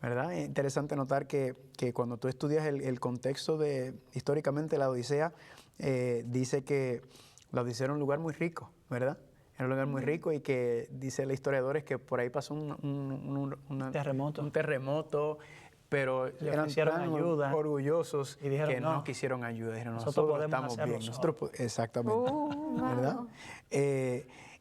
Speaker 3: ¿verdad? Es interesante notar que cuando tú estudias el contexto históricamente, la Odisea, dice que la Odisea era un lugar muy rico, ¿verdad? Era un lugar muy rico y que dice los historiadores que por ahí pasó un terremoto, pero
Speaker 4: Le
Speaker 3: eran
Speaker 4: ofrecieron
Speaker 3: tan
Speaker 4: ayuda
Speaker 3: orgullosos
Speaker 4: y dijeron,
Speaker 3: que no
Speaker 4: no,
Speaker 3: quisieron ayuda. Dijeron,
Speaker 4: nosotros
Speaker 3: nosotros
Speaker 4: podemos
Speaker 3: estamos
Speaker 4: hacerlo
Speaker 3: bien.
Speaker 4: solos.
Speaker 3: Exactamente, ¿verdad?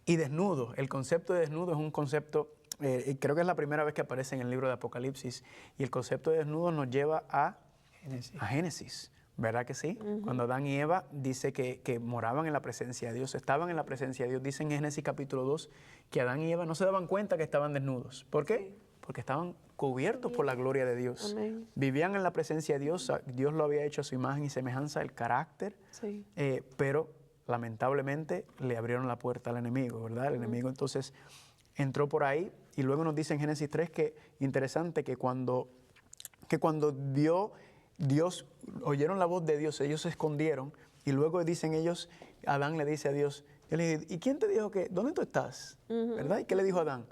Speaker 3: Y desnudo, el concepto de desnudo es un concepto, y creo que es la primera vez que aparece en el libro de Apocalipsis, y el concepto de desnudo nos lleva a Génesis. ¿Verdad que sí? Cuando Adán y Eva dice que moraban en la presencia de Dios, estaban en la presencia de Dios. Dice en Génesis capítulo 2 que Adán y Eva no se daban cuenta que estaban desnudos. ¿Por qué? Porque estaban cubiertos por la gloria de Dios.
Speaker 1: Amén.
Speaker 3: Vivían en la presencia de Dios, Dios lo había hecho a su imagen y semejanza, el carácter,
Speaker 1: Sí.
Speaker 3: pero lamentablemente le abrieron la puerta al enemigo, ¿verdad? El enemigo entonces entró por ahí y luego nos dice en Génesis 3 que interesante que cuando Dios oyeron la voz de Dios, ellos se escondieron y luego dicen ellos, Adán le dice a Dios, ¿y quién te dijo que, dónde tú estás? ¿Verdad? ¿Y qué le dijo Adán?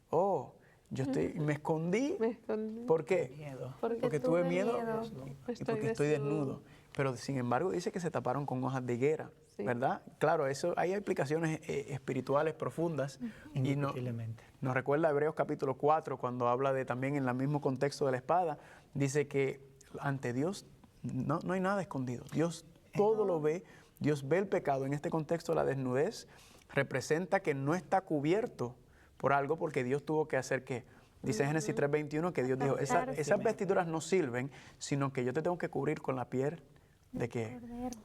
Speaker 3: Oh, me escondí.
Speaker 1: Me escondí.
Speaker 3: ¿Por qué?
Speaker 4: Miedo.
Speaker 3: Porque tuve miedo y
Speaker 1: Estoy
Speaker 3: porque estoy desnudo. Pero sin embargo dice que se taparon con hojas de higuera,
Speaker 1: Sí.
Speaker 3: ¿verdad? Claro, eso hay explicaciones espirituales profundas. Y
Speaker 4: Indiscutiblemente.
Speaker 3: nos recuerda Hebreos capítulo 4 cuando habla de también en el mismo contexto de la espada, dice que ante Dios no hay nada escondido. Dios todo lo ve, Dios ve el pecado. En este contexto la desnudez representa que no está cubierto por algo porque Dios tuvo que hacer que, dice en Génesis 3:21 que Dios dijo, esas vestiduras no sirven, sino que yo te tengo que cubrir con la piel de qué?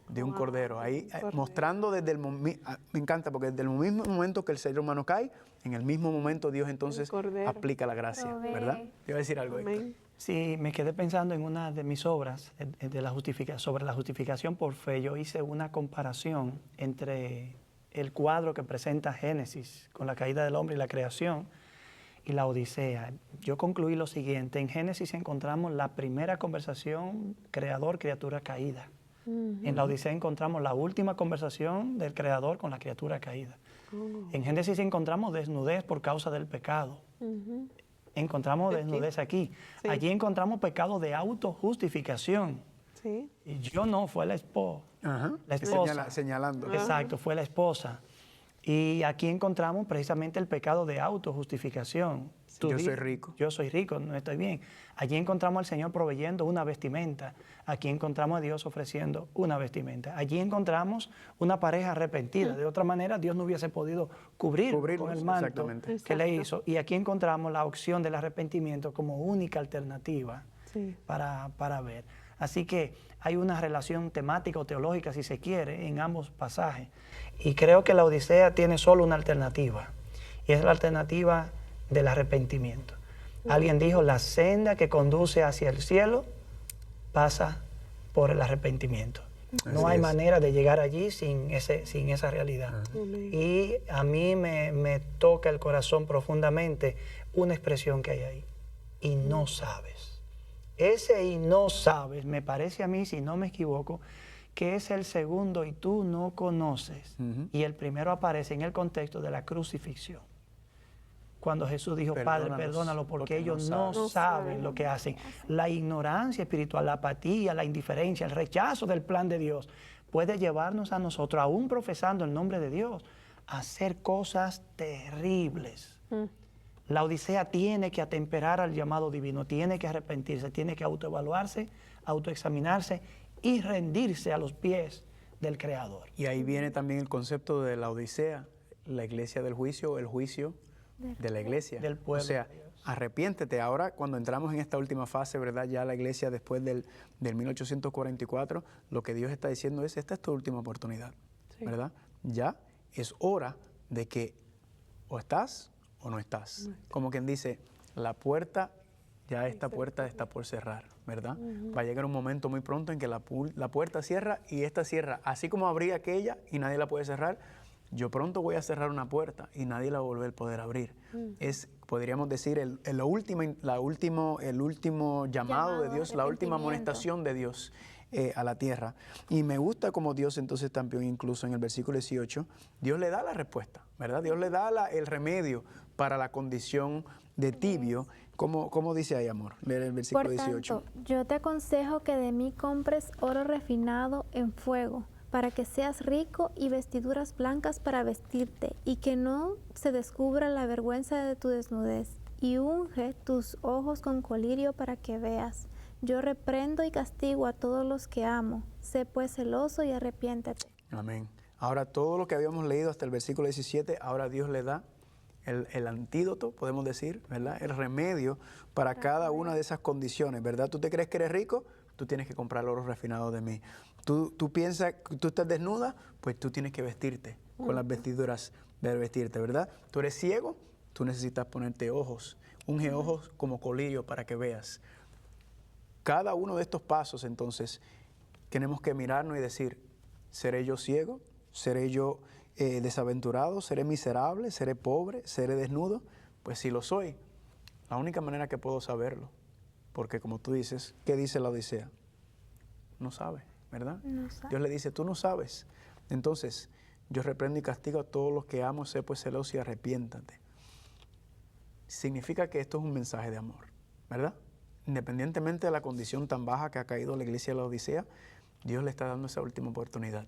Speaker 3: De un cordero. Ahí mostrando desde el momento, me encanta porque desde el mismo momento que el ser humano cae, en el mismo momento Dios entonces aplica la gracia, ¿verdad? Te iba a decir algo, Héctor.
Speaker 1: Amén.
Speaker 4: Sí, me quedé pensando en una de mis obras sobre la justificación por fe. Yo hice una comparación entre el cuadro que presenta Génesis con la caída del hombre y la creación y la Odisea. Yo concluí lo siguiente: en Génesis encontramos la primera conversación creador-criatura caída. En la Odisea encontramos la última conversación del creador con la criatura caída. En Génesis encontramos desnudez por causa del pecado. Encontramos desnudez aquí.
Speaker 1: Sí.
Speaker 4: Allí encontramos pecado de autojustificación.
Speaker 1: Sí.
Speaker 4: Y yo no, fue la esposa.
Speaker 3: Ajá.
Speaker 4: La esposa.
Speaker 3: Señalando.
Speaker 4: Exacto, fue la esposa. Y aquí encontramos precisamente el pecado de autojustificación.
Speaker 3: Yo soy rico.
Speaker 4: Yo soy rico, no estoy bien. Allí encontramos al Señor proveyendo una vestimenta. Aquí encontramos a Dios ofreciendo una vestimenta. Allí encontramos una pareja arrepentida. De otra manera, Dios no hubiese podido cubrirnos con el manto
Speaker 3: exactamente.
Speaker 4: que le hizo. Y aquí encontramos la opción del arrepentimiento como única alternativa
Speaker 1: Sí.
Speaker 4: para ver. Así que hay una relación temática o teológica, si se quiere, en ambos pasajes. Y creo que la Odisea tiene solo una alternativa, y es la alternativa del arrepentimiento. Alguien dijo, la senda que conduce hacia el cielo pasa por el arrepentimiento. No hay manera de llegar allí sin esa realidad. Y a mí me toca el corazón profundamente una expresión que hay ahí. Y no sabes. Ese y no sabes, me parece a mí, si no me equivoco, que es el segundo y tú no conoces. Y el primero aparece en el contexto de la crucifixión. cuando Jesús dijo, Padre, perdónalo porque ellos no saben lo que hacen. La ignorancia espiritual, la apatía, la indiferencia, el rechazo del plan de Dios puede llevarnos a nosotros, aún profesando el nombre de Dios, a hacer cosas terribles. La Odisea tiene que atemperar al llamado divino, tiene que arrepentirse, tiene que autoevaluarse, autoexaminarse y rendirse a los pies del Creador.
Speaker 3: Y ahí viene también el concepto de la Odisea, la iglesia del juicio, el juicio de la iglesia.
Speaker 4: Del pueblo.
Speaker 3: O sea, arrepiéntete. Ahora, cuando entramos en esta última fase, ¿verdad? Ya la iglesia después del 1844, lo que Dios está diciendo es, esta es tu última oportunidad, ¿verdad? Ya es hora de que o estás o no estás. Como quien dice, la puerta, ya esta puerta está por cerrar, ¿verdad? Va a llegar un momento muy pronto en que la puerta cierra y esta cierra, así como abría aquella y nadie la puede cerrar, yo pronto voy a cerrar una puerta y nadie la va a volver a poder abrir. Es, podríamos decir, el último llamado de Dios, la última amonestación de Dios a la tierra. Y me gusta como Dios entonces también, incluso en el versículo 18, Dios le da la respuesta, ¿verdad? Dios le da el remedio para la condición de tibio. ¿Cómo dice ahí, amor? Leer el versículo 18.
Speaker 2: Por tanto, yo te aconsejo que de mí compres oro refinado en fuego, para que seas rico, y vestiduras blancas para vestirte, y que no se descubra la vergüenza de tu desnudez. Y unge tus ojos con colirio para que veas. Yo reprendo y castigo a todos los que amo. Sé pues celoso y arrepiéntete.
Speaker 3: Amén. Ahora todo lo que habíamos leído hasta el versículo 17, ahora Dios le da el antídoto, podemos decir, ¿verdad? El remedio para cada una de esas condiciones, ¿verdad? ¿Tú te crees que eres rico? Tú tienes que comprar el oro refinado de mí. ¿Tú piensas que tú estás desnuda? Pues tú tienes que vestirte con las vestiduras de vestirte, ¿verdad? ¿Tú eres ciego? Tú necesitas ponerte ojos, unge ojos como colirio para que veas. Cada uno de estos pasos, entonces, tenemos que mirarnos y decir, ¿seré yo ciego? ¿Seré yo desaventurado? ¿Seré miserable? ¿Seré pobre? ¿Seré desnudo? Pues si lo soy, la única manera que puedo saberlo, porque como tú dices, ¿qué dice la Odisea? No sabe, ¿verdad?
Speaker 2: No sabe.
Speaker 3: Dios le dice, tú no sabes. Entonces, yo reprendo y castigo a todos los que amo, sé pues celoso y arrepiéntate. Significa que esto es un mensaje de amor, ¿verdad? Independientemente de la condición tan baja que ha caído la iglesia de la Odisea, Dios le está dando esa última oportunidad,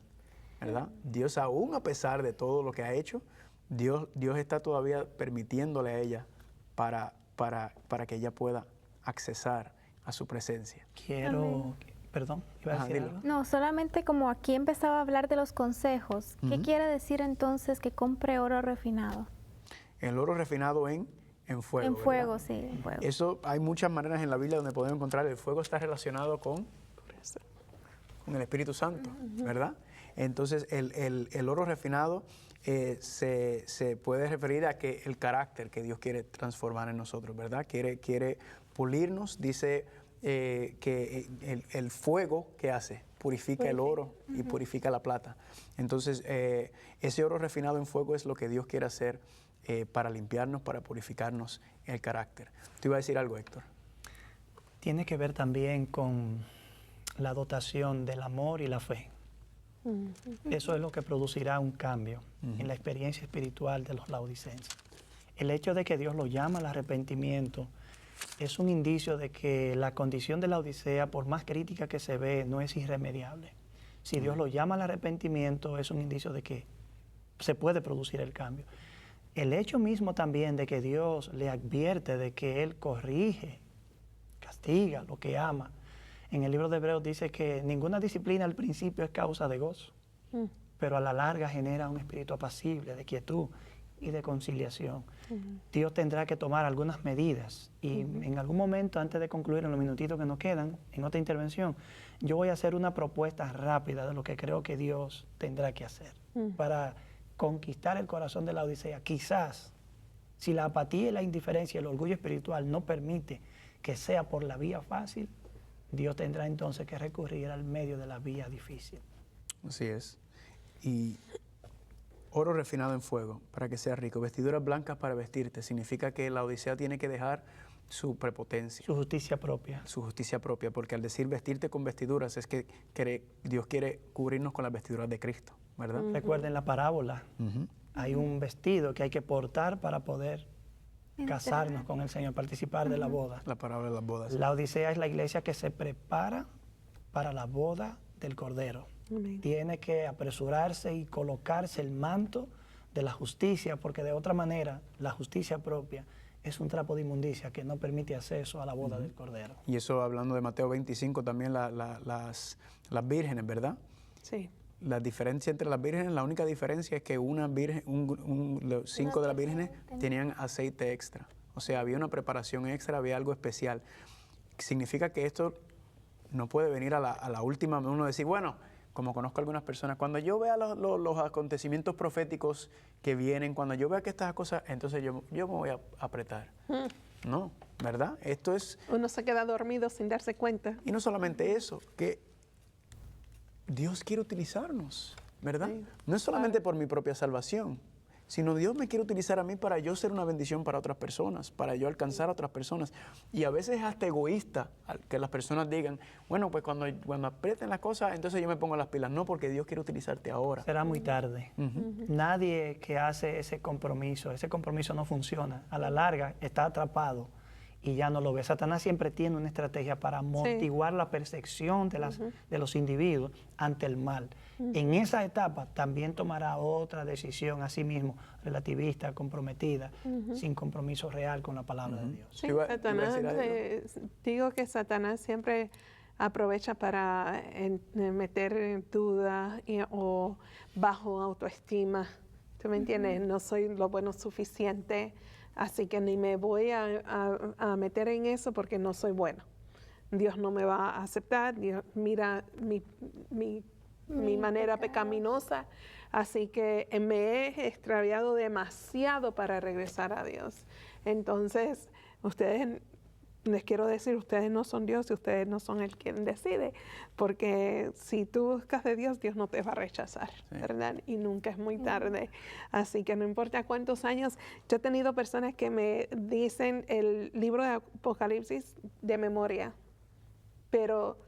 Speaker 3: ¿verdad? Dios, aún a pesar de todo lo que ha hecho, Dios está todavía permitiéndole a ella para que ella pueda accesar a su presencia.
Speaker 4: Perdón, iba a decir algo.
Speaker 2: No, solamente como aquí empezaba a hablar de los consejos, ¿qué quiere decir entonces que compre oro refinado?
Speaker 3: El oro refinado en fuego.
Speaker 2: En fuego,
Speaker 3: ¿verdad?
Speaker 2: sí, en fuego.
Speaker 3: Eso hay muchas maneras en la Biblia donde podemos encontrar. El fuego está relacionado con el Espíritu Santo, ¿verdad? Entonces el oro refinado se puede referir a que el carácter que Dios quiere transformar en nosotros, ¿verdad? Quiere pulirnos. Dice que el fuego, ¿qué hace? Purifica el oro y purifica la plata. Entonces ese oro refinado en fuego es lo que Dios quiere hacer para limpiarnos, para purificarnos el carácter. ¿Tú ibas a decir algo, Héctor?
Speaker 4: Tiene que ver también con la dotación del amor y la fe. Eso es lo que producirá un cambio en la experiencia espiritual de los laodicenses. El hecho de que Dios los llama al arrepentimiento es un indicio de que la condición de la Odisea, por más crítica que se ve, no es irremediable. Si Dios los llama al arrepentimiento, es un indicio de que se puede producir el cambio. El hecho mismo también de que Dios le advierte de que Él corrige, castiga lo que ama. En el libro de Hebreos dice que ninguna disciplina al principio es causa de gozo, pero a la larga genera un espíritu apacible, de quietud y de conciliación. Dios tendrá que tomar algunas medidas y en algún momento, antes de concluir en los minutitos que nos quedan, en otra intervención, yo voy a hacer una propuesta rápida de lo que creo que Dios tendrá que hacer para conquistar el corazón de la Odisea. Quizás, si la apatía y la indiferencia y el orgullo espiritual no permite que sea por la vía fácil, Dios tendrá entonces que recurrir al medio de la vía difícil.
Speaker 3: Así es. Y oro refinado en fuego para que sea rico. Vestiduras blancas para vestirte. Significa que la Odisea tiene que dejar su prepotencia.
Speaker 4: Su justicia propia.
Speaker 3: Su justicia propia, porque al decir vestirte con vestiduras es que Dios quiere cubrirnos con las vestiduras de Cristo, ¿verdad?
Speaker 4: Recuerden la parábola. Hay un vestido que hay que portar para poder casarnos con el Señor, participar de la boda.
Speaker 3: La parábola de las bodas.
Speaker 4: La Odisea es la iglesia que se prepara para la boda del Cordero.
Speaker 1: Amén.
Speaker 4: Tiene que apresurarse y colocarse el manto de la justicia, porque de otra manera la justicia propia es un trapo de inmundicia que no permite acceso a la boda del Cordero.
Speaker 3: Y eso hablando de Mateo 25, también las vírgenes, ¿verdad?
Speaker 1: Sí.
Speaker 3: La diferencia entre las vírgenes, la única diferencia es que una virgen, los 5 de las vírgenes tenían aceite extra. O sea, había una preparación extra, había algo especial. Significa que esto no puede venir a la última, uno decir, bueno, como conozco a algunas personas, cuando yo vea los acontecimientos proféticos que vienen, cuando yo vea que estas cosas, entonces yo me voy a apretar. No, ¿verdad? Esto es...
Speaker 1: Uno se queda dormido sin darse cuenta.
Speaker 3: Y no solamente eso, que Dios quiere utilizarnos, ¿verdad?
Speaker 1: Sí,
Speaker 3: no es solamente por mi propia salvación, sino Dios me quiere utilizar a mí para yo ser una bendición para otras personas, para yo alcanzar a otras personas. Y a veces es hasta egoísta que las personas digan, bueno, pues cuando aprieten las cosas, entonces yo me pongo las pilas. No, porque Dios quiere utilizarte ahora.
Speaker 4: Será muy tarde. Nadie que hace ese compromiso no funciona. A la larga está atrapado y ya no lo ve. Satanás siempre tiene una estrategia para amortiguar la percepción de los individuos ante el mal. En esa etapa también tomará otra decisión a sí mismo, relativista, comprometida, sin compromiso real con la palabra de Dios.
Speaker 1: Sí,
Speaker 3: Iba a
Speaker 1: Satanás,
Speaker 3: decir
Speaker 1: digo que Satanás siempre aprovecha para meter en duda o bajo autoestima. ¿Tú me entiendes? No soy lo bueno suficiente, así que ni me voy a meter en eso porque no soy bueno. Dios no me va a aceptar, Dios mira mi manera pecaminosa, así que me he extraviado demasiado para regresar a Dios. Entonces, les quiero decir, ustedes no son Dios y ustedes no son el quien decide, porque si tú buscas de Dios, Dios no te va a rechazar, ¿verdad? Y nunca es muy tarde. Así que no importa cuántos años. Yo he tenido personas que me dicen el libro de Apocalipsis de memoria, pero...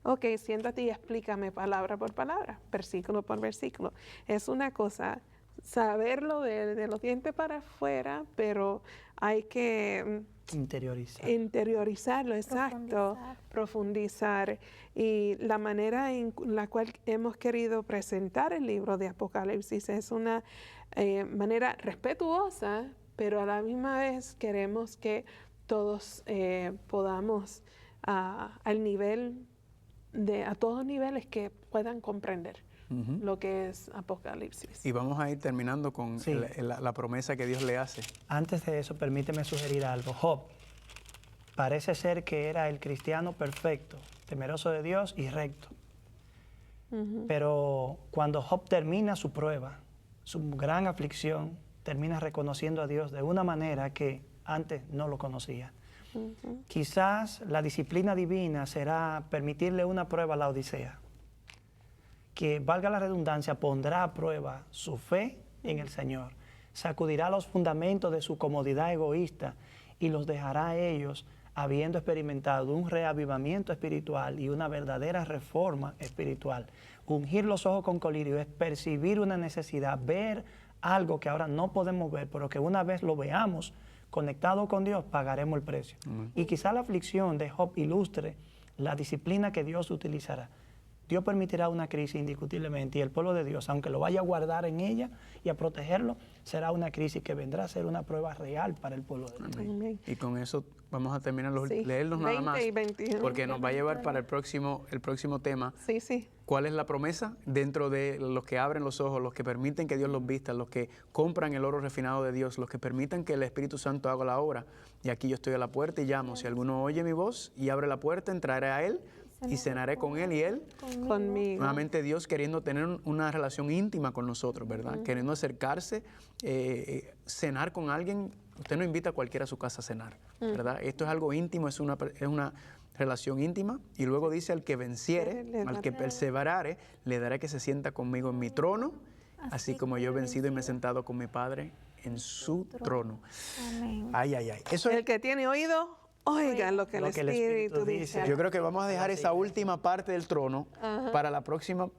Speaker 1: Ok, siéntate y explícame palabra por palabra, versículo por versículo. Es una cosa, saberlo de los dientes para afuera, pero hay que interiorizarlo, exacto, profundizar. Y la manera en la cual hemos querido presentar el libro de Apocalipsis es una manera respetuosa, pero a la misma vez queremos que todos podamos al nivel a todos niveles que puedan comprender lo que es Apocalipsis.
Speaker 3: Y vamos a ir terminando con la promesa que Dios le hace.
Speaker 4: Antes de eso, permíteme sugerir algo. Job parece ser que era el cristiano perfecto, temeroso de Dios y recto. Pero cuando Job termina su prueba, su gran aflicción, termina reconociendo a Dios de una manera que antes no lo conocía. Quizás la disciplina divina será permitirle una prueba a la Odisea, que, valga la redundancia, pondrá a prueba su fe en el Señor, sacudirá los fundamentos de su comodidad egoísta y los dejará a ellos habiendo experimentado un reavivamiento espiritual y una verdadera reforma espiritual. Ungir los ojos con colirio es percibir una necesidad, ver algo que ahora no podemos ver, pero que una vez lo veamos, conectado con Dios, pagaremos el precio. Y quizá la aflicción de Job ilustre la disciplina que Dios utilizará. Dios permitirá una crisis indiscutiblemente y el pueblo de Dios, aunque lo vaya a guardar en ella y a protegerlo, será una crisis que vendrá a ser una prueba real para el pueblo de Dios.
Speaker 1: Amén.
Speaker 3: Y con eso vamos a terminar,
Speaker 1: Sí,
Speaker 3: leerlos nada
Speaker 1: 20
Speaker 3: más,
Speaker 1: y 21.
Speaker 3: porque nos va a llevar para el próximo tema.
Speaker 1: Sí, sí.
Speaker 3: ¿Cuál es la promesa? Dentro de los que abren los ojos, los que permiten que Dios los vista, los que compran el oro refinado de Dios, los que permitan que el Espíritu Santo haga la obra. Y aquí yo estoy a la puerta y llamo. Si alguno oye mi voz y abre la puerta, entraré a Él y cenaré con Él y Él
Speaker 1: Conmigo.
Speaker 3: nuevamente Dios queriendo tener una relación íntima con nosotros, ¿verdad? Queriendo acercarse, cenar con alguien. Usted no invita a cualquiera a su casa a cenar, ¿verdad? Esto es algo íntimo, es una relación íntima. Y luego dice, al que venciere, al que perseverare, le daré que se sienta conmigo en mi trono, así como yo he vencido y me he sentado con mi Padre en su trono.
Speaker 2: Amén.
Speaker 3: Ay, ay, ay. Eso es...
Speaker 1: El que tiene oído, Oigan lo que el Espíritu dice.
Speaker 3: Yo creo que vamos a dejar esa última parte del trono para el próximo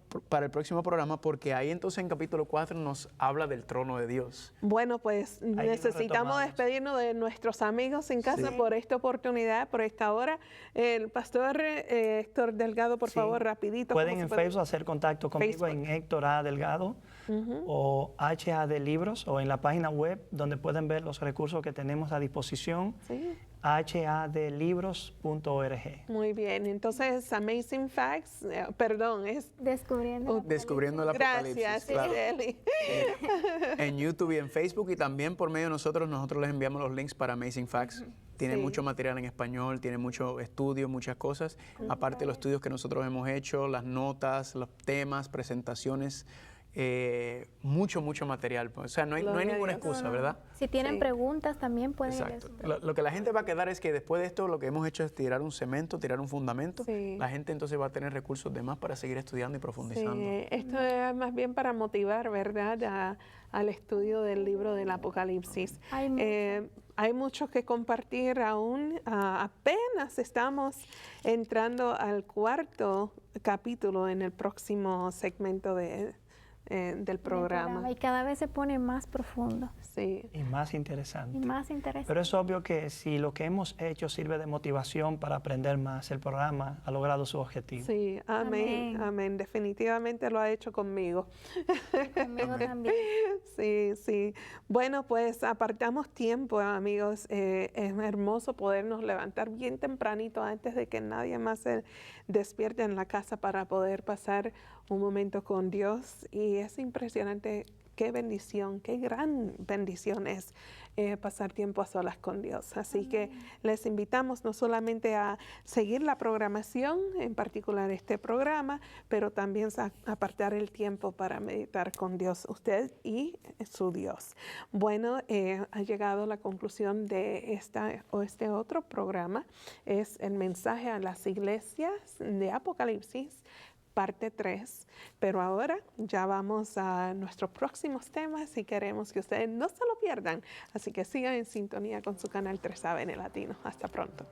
Speaker 3: programa, porque ahí entonces en capítulo 4 nos habla del trono de Dios.
Speaker 1: Bueno, pues necesitamos despedirnos de nuestros amigos en casa por esta oportunidad, por esta hora. El pastor Héctor Delgado, por favor, rapidito.
Speaker 4: Pueden en Facebook hacer contacto conmigo en Héctor A. Delgado o HAD Libros, o en la página web donde pueden ver los recursos que tenemos a disposición. hadlibros.org.
Speaker 1: Muy bien, entonces Amazing Facts, es
Speaker 2: Descubriendo
Speaker 3: el Apocalipsis.
Speaker 1: Gracias,
Speaker 3: claro.
Speaker 1: Eli.
Speaker 3: En YouTube y en Facebook, y también por medio de nosotros les enviamos los links para Amazing Facts. Tiene mucho material en español, tiene mucho estudio, muchas cosas. Aparte de los estudios que nosotros hemos hecho, las notas, los temas, presentaciones, mucho material. O sea, no hay ninguna excusa, ¿verdad?
Speaker 2: Si tienen preguntas también pueden ir a
Speaker 3: Exacto. Lo que la gente va a quedar es que después de esto lo que hemos hecho es tirar un cemento, tirar un fundamento. La gente entonces va a tener recursos de más para seguir estudiando y profundizando.
Speaker 1: Sí, esto es más bien para motivar, ¿verdad?, al estudio del libro del Apocalipsis. Hay mucho que compartir aún. Apenas estamos entrando al 4º capítulo en el próximo segmento del programa.
Speaker 2: Y cada vez se pone más profundo.
Speaker 1: Sí.
Speaker 4: Y más interesante.
Speaker 2: Pero
Speaker 4: es obvio que si lo que hemos hecho sirve de motivación para aprender más, el programa ha logrado su objetivo.
Speaker 1: Sí, amén. Definitivamente lo ha hecho conmigo.
Speaker 2: Conmigo también.
Speaker 1: Sí. Bueno, pues apartamos tiempo, amigos. Es hermoso podernos levantar bien tempranito antes de que nadie más se despierte en la casa para poder pasar un momento con Dios. Y es impresionante. Qué bendición, qué gran bendición es pasar tiempo a solas con Dios. Así que les invitamos no solamente a seguir la programación, en particular este programa, pero también a apartar el tiempo para meditar con Dios, usted y su Dios. Bueno, ha llegado la conclusión de este otro programa. Es el mensaje a las iglesias de Apocalipsis, parte 3, pero ahora ya vamos a nuestros próximos temas y queremos que ustedes no se lo pierdan, así que sigan en sintonía con su canal 3 ABN Latino. Hasta pronto.